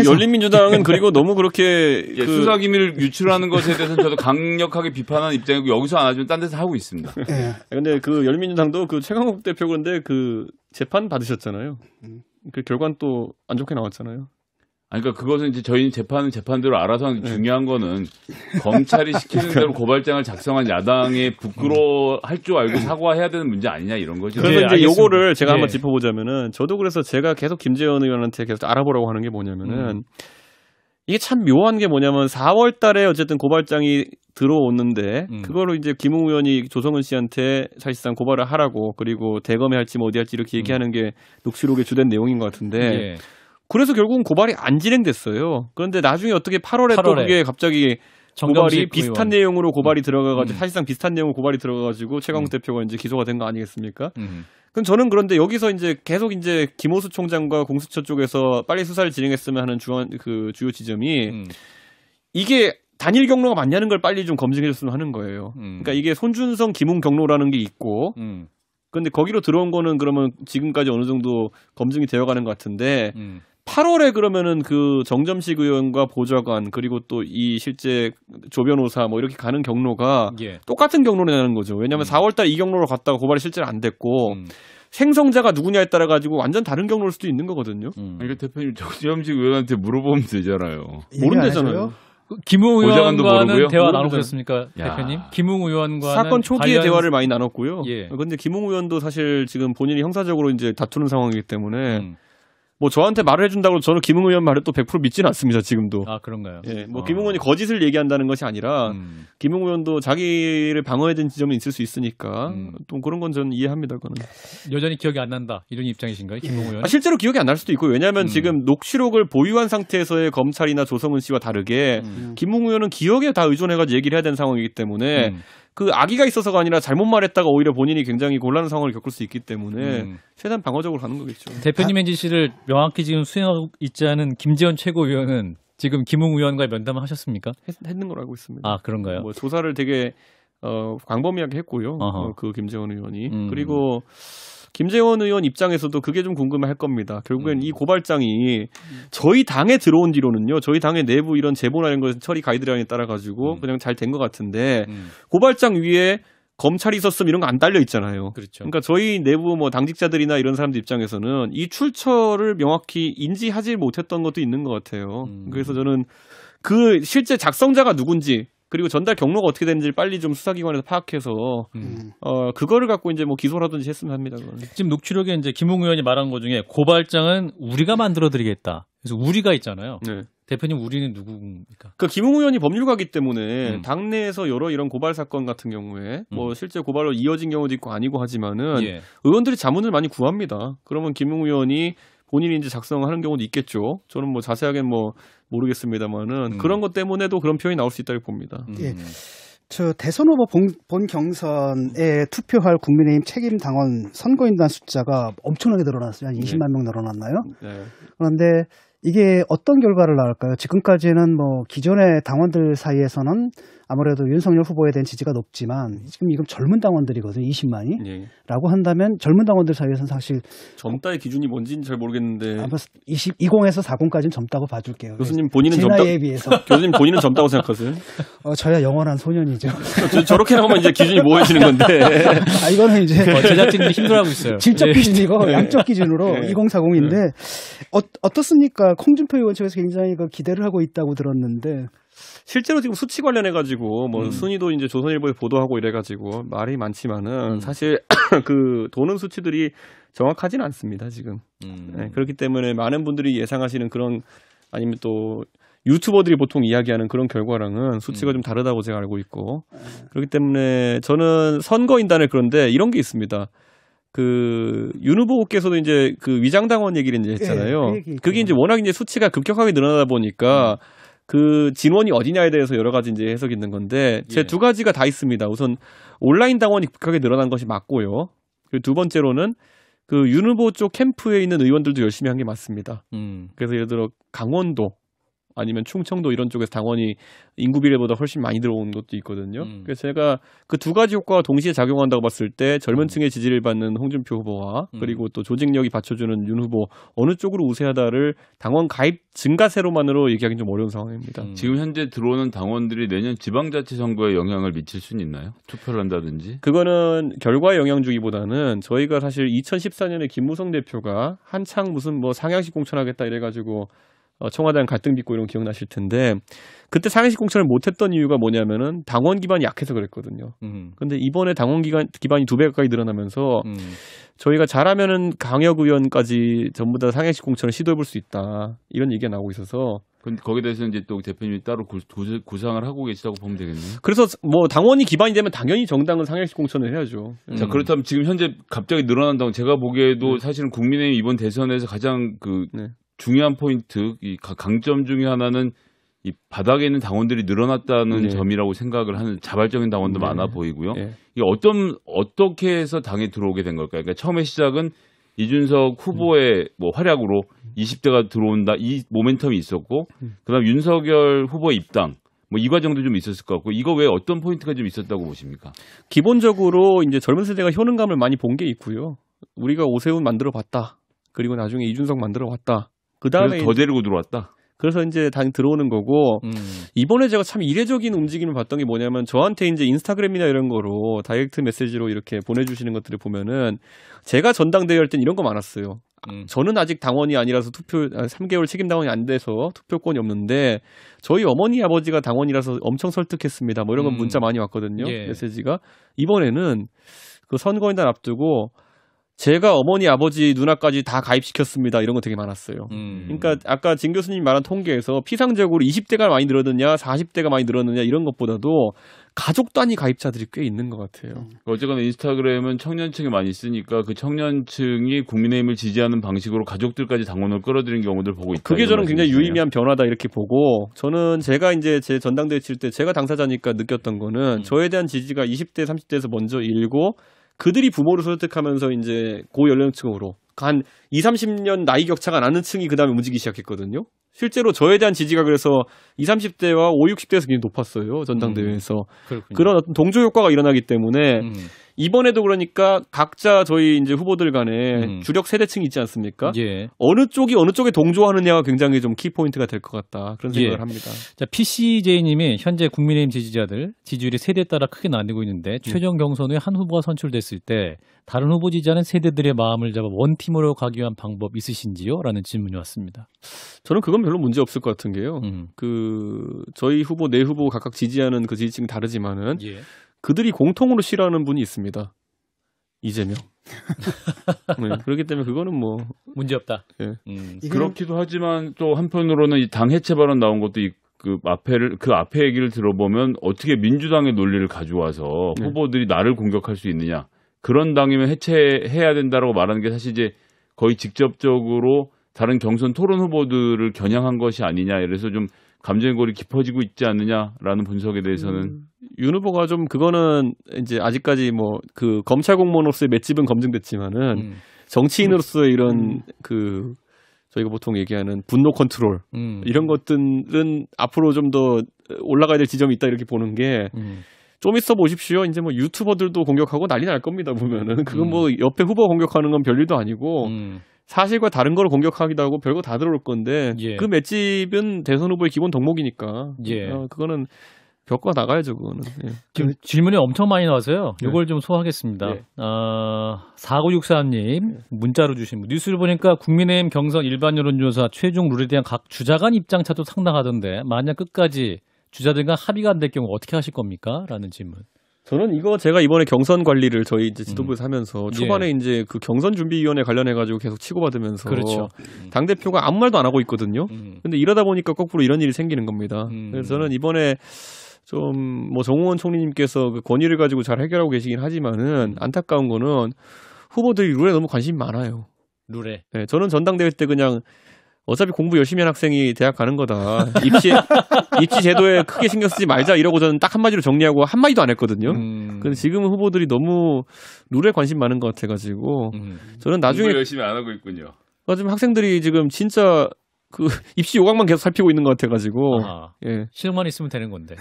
열린민주당은 그리고 너무 그렇게 수사 기밀을 유출하는 것에 대해서는 저도 강력하게 비판하는 입장이고 여기서 안 하지만 딴 데서 하고 있습니다. 근데 그 열린민주당도 그 최강욱 대표 그런데 그 재판 받으셨잖아요. 그 결과는 또 안 좋게 나왔잖아요. 그러니까 그것은 이제 저희 재판은 재판대로 알아서 하는 게 중요한 거는 검찰이 시키는 대로 고발장을 작성한 야당에 부끄러워할 줄 알고 사과해야 되는 문제 아니냐 이런 거죠. 그래서 이제 요거를 제가 네. 한번 짚어보자면은 저도 그래서 제가 계속 김재원 의원한테 계속 알아보라고 하는 게 뭐냐면은 이게 참 묘한 게 뭐냐면 4월 달에 어쨌든 고발장이 들어오는데 그거로 이제 김웅 의원이 조성은 씨한테 사실상 고발을 하라고 그리고 대검에 할지 뭐 어디 할지 이렇게 얘기하는 게 녹취록의 주된 내용인 것 같은데 예. 그래서 결국은 고발이 안 진행됐어요. 그런데 나중에 어떻게 8월에 또 그게 갑자기 고발이 비슷한 내용으로 고발이 들어가가지고 사실상 비슷한 내용으로 고발이 들어가가지고 최강욱 대표가 이제 기소가 된 거 아니겠습니까? 그럼 저는 그런데 여기서 이제 계속 이제 김호수 총장과 공수처 쪽에서 빨리 수사를 진행했으면 하는 주요 지점이 이게 단일 경로가 맞냐는 걸 빨리 좀 검증해줬으면 하는 거예요. 그러니까 이게 손준성, 김웅 경로라는 게 있고, 근데 거기로 들어온 거는 그러면 지금까지 어느 정도 검증이 되어가는 것 같은데. 8월에 그러면은 그 정점식 의원과 보좌관 그리고 또 이 실제 조변호사 뭐 이렇게 가는 경로가 똑같은 경로라는 거죠. 왜냐하면 4월달 이 경로로 갔다가 고발이 실제로 안 됐고 생성자가 누구냐에 따라 가지고 완전 다른 경로일 수도 있는 거거든요. 그러니까 대표님 정점식 의원한테 물어보면 되잖아요. 모른대잖아요. 김웅 의원과는 모르고요? 대화 나눠보셨습니까, 대표님? 김웅 의원과는 사건 초기에 관련... 대화를 많이 나눴고요. 예. 그런데 김웅 의원도 사실 지금 본인이 형사적으로 이제 다투는 상황이기 때문에. 뭐 저한테 말을 해준다고 저는 김웅 의원 말을 또 100% 믿지는 않습니다. 지금도. 아 그런가요? 예, 뭐 김웅 의원이 거짓을 얘기한다는 것이 아니라 김웅 의원도 자기를 방어해야 되는 지점이 있을 수 있으니까 또 그런 건 저는 이해합니다. 그거는. 여전히 기억이 안 난다 이런 입장이신가요, 김웅 의원? 실제로 기억이 안 날 수도 있고 왜냐하면 지금 녹취록을 보유한 상태에서의 검찰이나 조성은 씨와 다르게 김웅 의원은 기억에 다 의존해가지고 얘기를 해야 되는 상황이기 때문에. 그 악의가 있어서가 아니라 잘못 말했다가 오히려 본인이 굉장히 곤란한 상황을 겪을 수 있기 때문에 최대한 방어적으로 가는 거겠죠. 대표님의 지시를 명확히 지금 수행하고 있지 않은 김재원 최고위원은 지금 김웅 의원과 면담을 하셨습니까? 했는 걸로 알고 있습니다. 아 그런가요? 뭐 조사를 되게 광범위하게 했고요. 그 김재원 의원이 그리고 김재원 의원 입장에서도 그게 좀 궁금할 겁니다. 결국엔 이 고발장이 저희 당에 들어온 뒤로는요. 저희 당의 내부 이런 제보나 이런 것 처리 가이드라인에 따라 가지고 그냥 잘 된 것 같은데 고발장 위에 검찰이 있었음 이런 거 안 달려 있잖아요. 그렇죠. 그러니까 저희 내부 뭐 당직자들이나 이런 사람들 입장에서는 이 출처를 명확히 인지하지 못했던 것도 있는 것 같아요. 그래서 저는 그 실제 작성자가 누군지 그리고 전달 경로가 어떻게 되는지 빨리 좀 수사기관에서 파악해서 그거를 갖고 이제 뭐 기소라든지 했으면 합니다. 그거는. 지금 녹취록에 이제 김웅 의원이 말한 것 중에 고발장은 우리가 만들어드리겠다. 그래서 우리가 있잖아요. 네. 대표님 우리는 누구입니까? 그 김웅 의원이 법률가이기 때문에 당내에서 여러 이런 고발 사건 같은 경우에 뭐 실제 고발로 이어진 경우도 있고 아니고 하지만은 의원들이 자문을 많이 구합니다. 그러면 김웅 의원이 본인이 이제 작성하는 경우도 있겠죠. 저는 뭐 자세하게는 뭐 모르겠습니다만은 그런 것 때문에도 그런 표현이 나올 수 있다고 봅니다. 예. 저 대선 후보 본 경선에 투표할 국민의힘 책임 당원 선거인단 숫자가 엄청나게 늘어났어요. 한 20만 명 늘어났나요? 네. 그런데 이게 어떤 결과를 낳을까요? 지금까지는 뭐 기존의 당원들 사이에서는 아무래도 윤석열 후보에 대한 지지가 높지만 지금 이건 젊은 당원들이거든요. 20만이. 예. 라고 한다면 젊은 당원들 사이에서는 사실 젊다의 기준이 뭔지는 잘 모르겠는데 아마 20에서 40까지는 젊다고 봐줄게요. 교수님 본인은 제 젊다 나이에 비해서. 교수님 본인은 젊다고 생각하세요? 저야 영원한 소년이죠. 저렇게 나오면 이제 기준이 뭐해지는 건데. 아 이거는 이제 제작진들이 힘들어하고 있어요. 질적 기준이고 양적 기준으로 네. 2040인데 어떻습니까? 홍준표 의원 측에서 굉장히 그 기대를 하고 있다고 들었는데. 실제로 지금 수치 관련해가지고 뭐 순위도 이제 조선일보에 보도하고 이래가지고 말이 많지만은 사실 그 도는 수치들이 정확하지는 않습니다 지금. 네, 그렇기 때문에 많은 분들이 예상하시는 그런 아니면 또 유튜버들이 보통 이야기하는 그런 결과랑은 수치가 좀 다르다고 제가 알고 있고 그렇기 때문에 저는 선거인단을 그런데 이런 게 있습니다. 그 윤 후보께서도 이제 그 위장당원 얘기를 이제 했잖아요. 그게 이제 워낙 이제 수치가 급격하게 늘어나다 보니까. 그 진원이 어디냐에 대해서 여러 가지 이제 해석이 있는 건데 제 두 가지가 다 있습니다. 우선 온라인 당원이 급격하게 늘어난 것이 맞고요. 그리고 두 번째로는 그 윤 후보 쪽 캠프에 있는 의원들도 열심히 한 게 맞습니다. 그래서 예를 들어 강원도 아니면 충청도 이런 쪽에서 당원이 인구 비례보다 훨씬 많이 들어온 것도 있거든요. 그래서 제가 그 두 가지 효과가 동시에 작용한다고 봤을 때 젊은 층의 지지를 받는 홍준표 후보와 그리고 또 조직력이 받쳐주는 윤 후보 어느 쪽으로 우세하다를 당원 가입 증가세로만으로 얘기하기는 좀 어려운 상황입니다. 지금 현재 들어오는 당원들이 내년 지방자치선거에 영향을 미칠 수는 있나요? 투표를 한다든지? 그거는 결과에 영향 주기보다는 저희가 사실 2014년에 김무성 대표가 한창 무슨 뭐 상향식 공천하겠다 이래가지고 청와대랑 갈등 빚고 이런 거 기억나실 텐데 그때 상해식 공천을 못했던 이유가 뭐냐면은 당원 기반이 약해서 그랬거든요. 근데 이번에 당원 기반이 2배 가까이 늘어나면서 저희가 잘하면은 강역 의원까지 전부 다 상해식 공천을 시도해볼 수 있다 이런 얘기가 나오고 있어서. 근데 거기에 대해서는 이제 또 대표님이 따로 구상을 하고 계시다고 보면 되겠네요. 그래서 뭐 당원이 기반이 되면 당연히 정당은 상해식 공천을 해야죠. 자, 그렇다면 지금 현재 갑자기 늘어난다고 제가 보기에도 사실은 국민의힘 이번 대선에서 가장 중요한 포인트, 이 강점 중에 하나는 이 바닥에 있는 당원들이 늘어났다는 점이라고 생각을 하는 자발적인 당원도 많아 보이고요. 이게 어떻게 해서 당에 들어오게 된 걸까요? 그러니까 처음에 시작은 이준석 후보의 뭐 활약으로 20대가 들어온다 이 모멘텀이 있었고, 그다음 윤석열 후보의 입당 뭐 이 과정도 좀 있었을 것 같고, 이거 외에 어떤 포인트가 좀 있었다고 보십니까? 기본적으로 이제 젊은 세대가 효능감을 많이 본 게 있고요. 우리가 오세훈 만들어 봤다. 그리고 나중에 이준석 만들어 봤다. 그다음에 더 데리고 들어왔다. 그래서 이제 당 들어오는 거고, 이번에 제가 참 이례적인 움직임을 봤던 게 뭐냐면, 저한테 이제 인스타그램이나 이런 거로 다이렉트 메시지로 이렇게 보내주시는 것들을 보면은, 제가 전당대회 할 땐 이런 거 많았어요. 저는 아직 당원이 아니라서 3개월 책임 당원이 안 돼서 투표권이 없는데, 저희 어머니 아버지가 당원이라서 엄청 설득했습니다. 뭐 이런 건 문자 많이 왔거든요. 메시지가. 이번에는 그 선거인단 앞두고, 제가 어머니, 아버지, 누나까지 다 가입시켰습니다. 이런 거 되게 많았어요. 그러니까 아까 진 교수님이 말한 통계에서 피상적으로 20대가 많이 늘었느냐, 40대가 많이 늘었느냐 이런 것보다도 가족 단위 가입자들이 꽤 있는 것 같아요. 어쨌거나 인스타그램은 청년층이 많이 쓰니까 그 청년층이 국민의힘을 지지하는 방식으로 가족들까지 당원을 끌어들인 경우들 보고 있다. 그게 저는 굉장히 유의미한 변화다 이렇게 보고, 저는 제가 이제 제 전당대회 칠 때 제가 당사자니까 느꼈던 거는 저에 대한 지지가 20대, 30대에서 먼저 일고, 그들이 부모를 설득하면서 이제 고연령층으로 한 20, 30년 나이 격차가 나는 층이 그 다음에 움직이기 시작했거든요. 실제로 저에 대한 지지가 그래서 20, 30대와 50, 60대에서 굉장히 높았어요. 전당대회에서. 그런 어떤 동조 효과가 일어나기 때문에 이번에도 그러니까 각자 저희 이제 후보들 간에 주력 세대층이 있지 않습니까? 어느 쪽이 어느 쪽에 동조하느냐가 굉장히 좀 키포인트가 될 것 같다. 그런 생각을 합니다. 자, PCJ님이 현재 국민의힘 지지자들 지지율이 세대에 따라 크게 나뉘고 있는데 최종 경선 후에 한 후보가 선출됐을 때 다른 후보 지지하는 세대들의 마음을 잡아 원팀으로 가기 위한 방법 있으신지요? 라는 질문이 왔습니다. 저는 그건 별로 문제 없을 것 같은 게요. 저희 후보, 네 후보 각각 지지하는 그 지지층이 다르지만은 그들이 공통으로 싫어하는 분이 있습니다. 이재명. 네, 그렇기 때문에 그거는 뭐 문제 없다. 그렇기도 하지만 또 한편으로는 이 당 해체 발언 나온 것도 그 앞에 얘기를 들어보면 어떻게 민주당의 논리를 가져와서 후보들이 나를 공격할 수 있느냐. 그런 당이면 해체해야 된다라고 말하는 게 사실 이제 거의 직접적으로 다른 경선 토론 후보들을 겨냥한 것이 아니냐. 이래서 좀 감정의 골이 깊어지고 있지 않느냐라는 분석에 대해서는 윤 후보가 좀 그거는 이제 아직까지 뭐 그 검찰 공무원으로서의 맷집은 검증됐지만은 정치인으로서의 이런 그 저희가 보통 얘기하는 분노 컨트롤 이런 것들은 앞으로 좀 더 올라가야 될 지점이 있다 이렇게 보는 게 좀 있어 보십시오. 이제 뭐 유튜버들도 공격하고 난리 날 겁니다. 보면은 그건 뭐 옆에 후보 공격하는 건 별일도 아니고 사실과 다른 거를 공격하기도 하고 별거 다 들어올 건데 그 맷집은 대선 후보의 기본 덕목이니까 그거는 겪어 나가야죠. 그거는. 지금 질문이 엄청 많이 나와서요. 이걸 좀 소화하겠습니다. 4964님 문자로 주신 분. 뉴스를 보니까 국민의힘 경선 일반 여론조사 최종 룰에 대한 각 주자 간 입장차도 상당하던데 만약 끝까지 주자들 간 합의가 안 될 경우 어떻게 하실 겁니까? 라는 질문. 저는 이거 제가 이번에 경선 관리를 저희 이제 지도부에서 하면서 초반에 이제 그 경선 준비위원회 관련해가지고 계속 치고받으면서 당대표가 아무 말도 안 하고 있거든요. 근데 이러다 보니까 거꾸로 이런 일이 생기는 겁니다. 그래서 저는 이번에 좀 뭐 정우원 총리님께서 그 권위를 가지고 잘 해결하고 계시긴 하지만은 안타까운 거는 후보들이 룰에 너무 관심이 많아요. 룰에. 네, 저는 전당대회 때 그냥 어차피 공부 열심히 한 학생이 대학 가는 거다. 입시 제도에 크게 신경 쓰지 말자 이러고 저는 딱 한마디로 정리하고 한마디도 안 했거든요. 근데 지금은 후보들이 너무 룰에 관심 많은 것 같아가지고 저는 나중에 공부 열심히 안 하고 있군요. 지금 학생들이 지금 진짜 그 입시 요강만 계속 살피고 있는 것 같아가지고 실력만 있으면 되는 건데.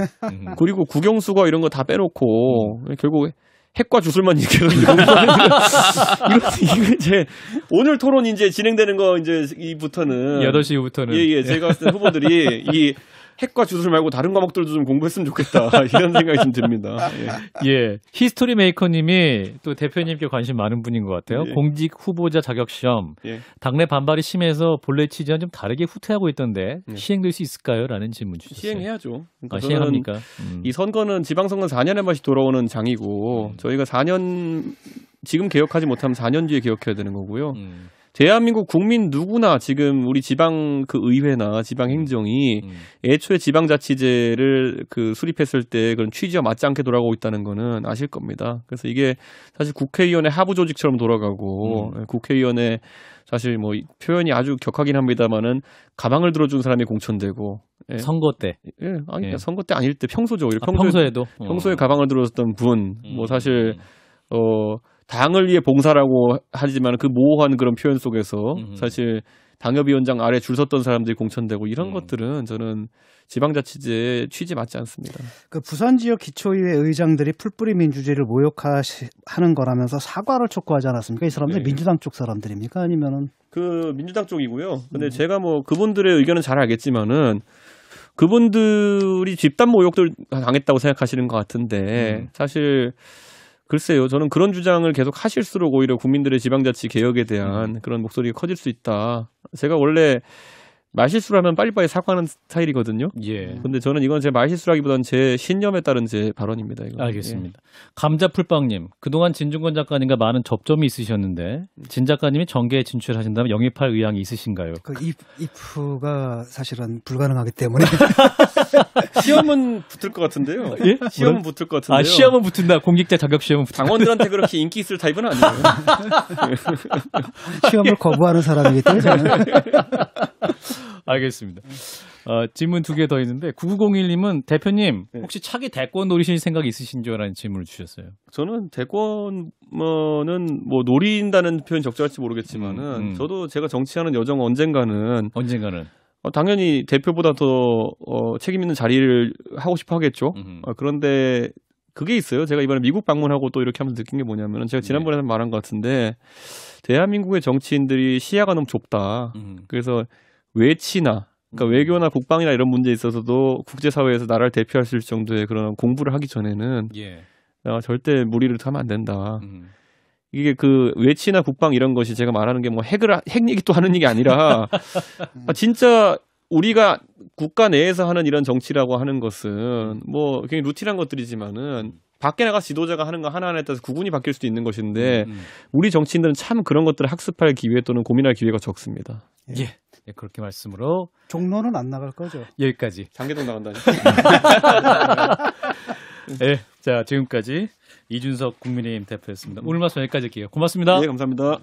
그리고 국영수가 이런 거 다 빼놓고 결국 핵과 주술만 이렇게 이거 이제 오늘 토론 이제 진행되는 거 이제 이부터는 8시 이후부터는 제가 봤을 때 후보들이 이 핵과 주술 말고 다른 과목들도 좀 공부했으면 좋겠다 이런 생각이 좀 듭니다. 예, 히스토리 메이커님이 또 대표님께 관심 많은 분인 것 같아요. 예. 공직 후보자 자격 시험 예. 당내 반발이 심해서 본래 취지와 좀 다르게 후퇴하고 있던데 예. 시행될 수 있을까요?라는 질문 주셨어요. 시행해야죠. 그러니까 시행합니까? 이 선거는 지방선거는 4년에 맛이 돌아오는 장이고 저희가 4년 지금 개혁하지 못하면 4년 뒤에 개혁해야 되는 거고요. 대한민국 국민 누구나 지금 우리 지방 그 의회나 지방 행정이 애초에 지방자치제를 그 수립했을 때 그런 취지와 맞지 않게 돌아가고 있다는 거는 아실 겁니다. 그래서 이게 사실 국회의원의 하부 조직처럼 돌아가고 국회의원의 사실 뭐 표현이 아주 격하긴 합니다만은 가방을 들어준 사람이 공천되고 선거 때. 아니 선거 때 아닐 때 평소죠. 평소에도 평소에 가방을 들어줬던 분, 뭐 사실 당을 위해 봉사라고 하지만 그 모호한 그런 표현 속에서 사실 당협위원장 아래 줄 섰던 사람들이 공천되고 이런 것들은 저는 지방자치제의 취지 맞지 않습니다. 그 부산 지역 기초의회 의장들이 풀뿌리 민주주의를 모욕하는 거라면서 사과를 촉구하지 않았습니까? 이 사람들 민주당 쪽 사람들입니까? 아니면은 그 민주당 쪽이고요. 근데 제가 뭐 그분들의 의견은 잘 알겠지만은 그분들이 집단 모욕들 당했다고 생각하시는 것 같은데 사실 글쎄요. 저는 그런 주장을 계속 하실수록 오히려 국민들의 지방자치 개혁에 대한 그런 목소리가 커질 수 있다. 제가 원래 말실수를 하면 빨리빨리 사과하는 스타일이거든요. 예. 근데 저는 이건 제 말실수라기보다는 제 신념에 따른 제 발언입니다. 이건. 알겠습니다. 감자풀빵님, 그동안 진중권 작가님과 많은 접점이 있으셨는데 진 작가님이 정계에 진출하신다면 영입할 의향이 있으신가요? 그 if가 사실은 불가능하기 때문에 시험은 붙을 것 같은데요. 예? 시험은 붙을 것 같은데요. 아, 시험은 붙은다. 공직자 자격 시험은 붙은다. 당원들한테 그렇게 인기 있을 타입은 아니에요. 시험을 거부하는 사람이기 때문에 저는. 알겠습니다. 질문 2개 더 있는데 9901님은 대표님 혹시 차기 대권 노리실 생각 있으신지라는 질문을 주셨어요. 저는 대권은 뭐 노린다는 표현 적절할지 모르겠지만은 저도 제가 정치하는 여정 언젠가는 당연히 대표보다 더 책임 있는 자리를 하고 싶어 하겠죠. 그런데 그게 있어요. 제가 이번에 미국 방문하고 또 이렇게 하면서 느낀 게 뭐냐면 제가 지난번에 말한 것 같은데 대한민국의 정치인들이 시야가 너무 좁다. 그래서 외치나 그러니까 외교나 국방이나 이런 문제에 있어서도 국제사회에서 나라를 대표할 수 있을 정도의 그런 공부를 하기 전에는 절대 무리를 하면 안 된다. 이게 그 외치나 국방 이런 것이 제가 말하는 게 뭐 핵 얘기 또 하는 얘기 아니라 진짜 우리가 국가 내에서 하는 이런 정치라고 하는 것은 뭐 굉장히 루틴한 것들이지만은 밖에 나가 지도자가 하는 거 하나하나에 따라서 구분이 바뀔 수도 있는 것인데 우리 정치인들은 참 그런 것들을 학습할 기회 또는 고민할 기회가 적습니다. 예. 그렇게 말씀으로 종로는 안 나갈 거죠. 여기까지. 장계동 나간다니. 네, 자 지금까지 이준석 국민의힘 대표였습니다. 오늘 말씀 여기까지 할게요. 고맙습니다. 네, 감사합니다.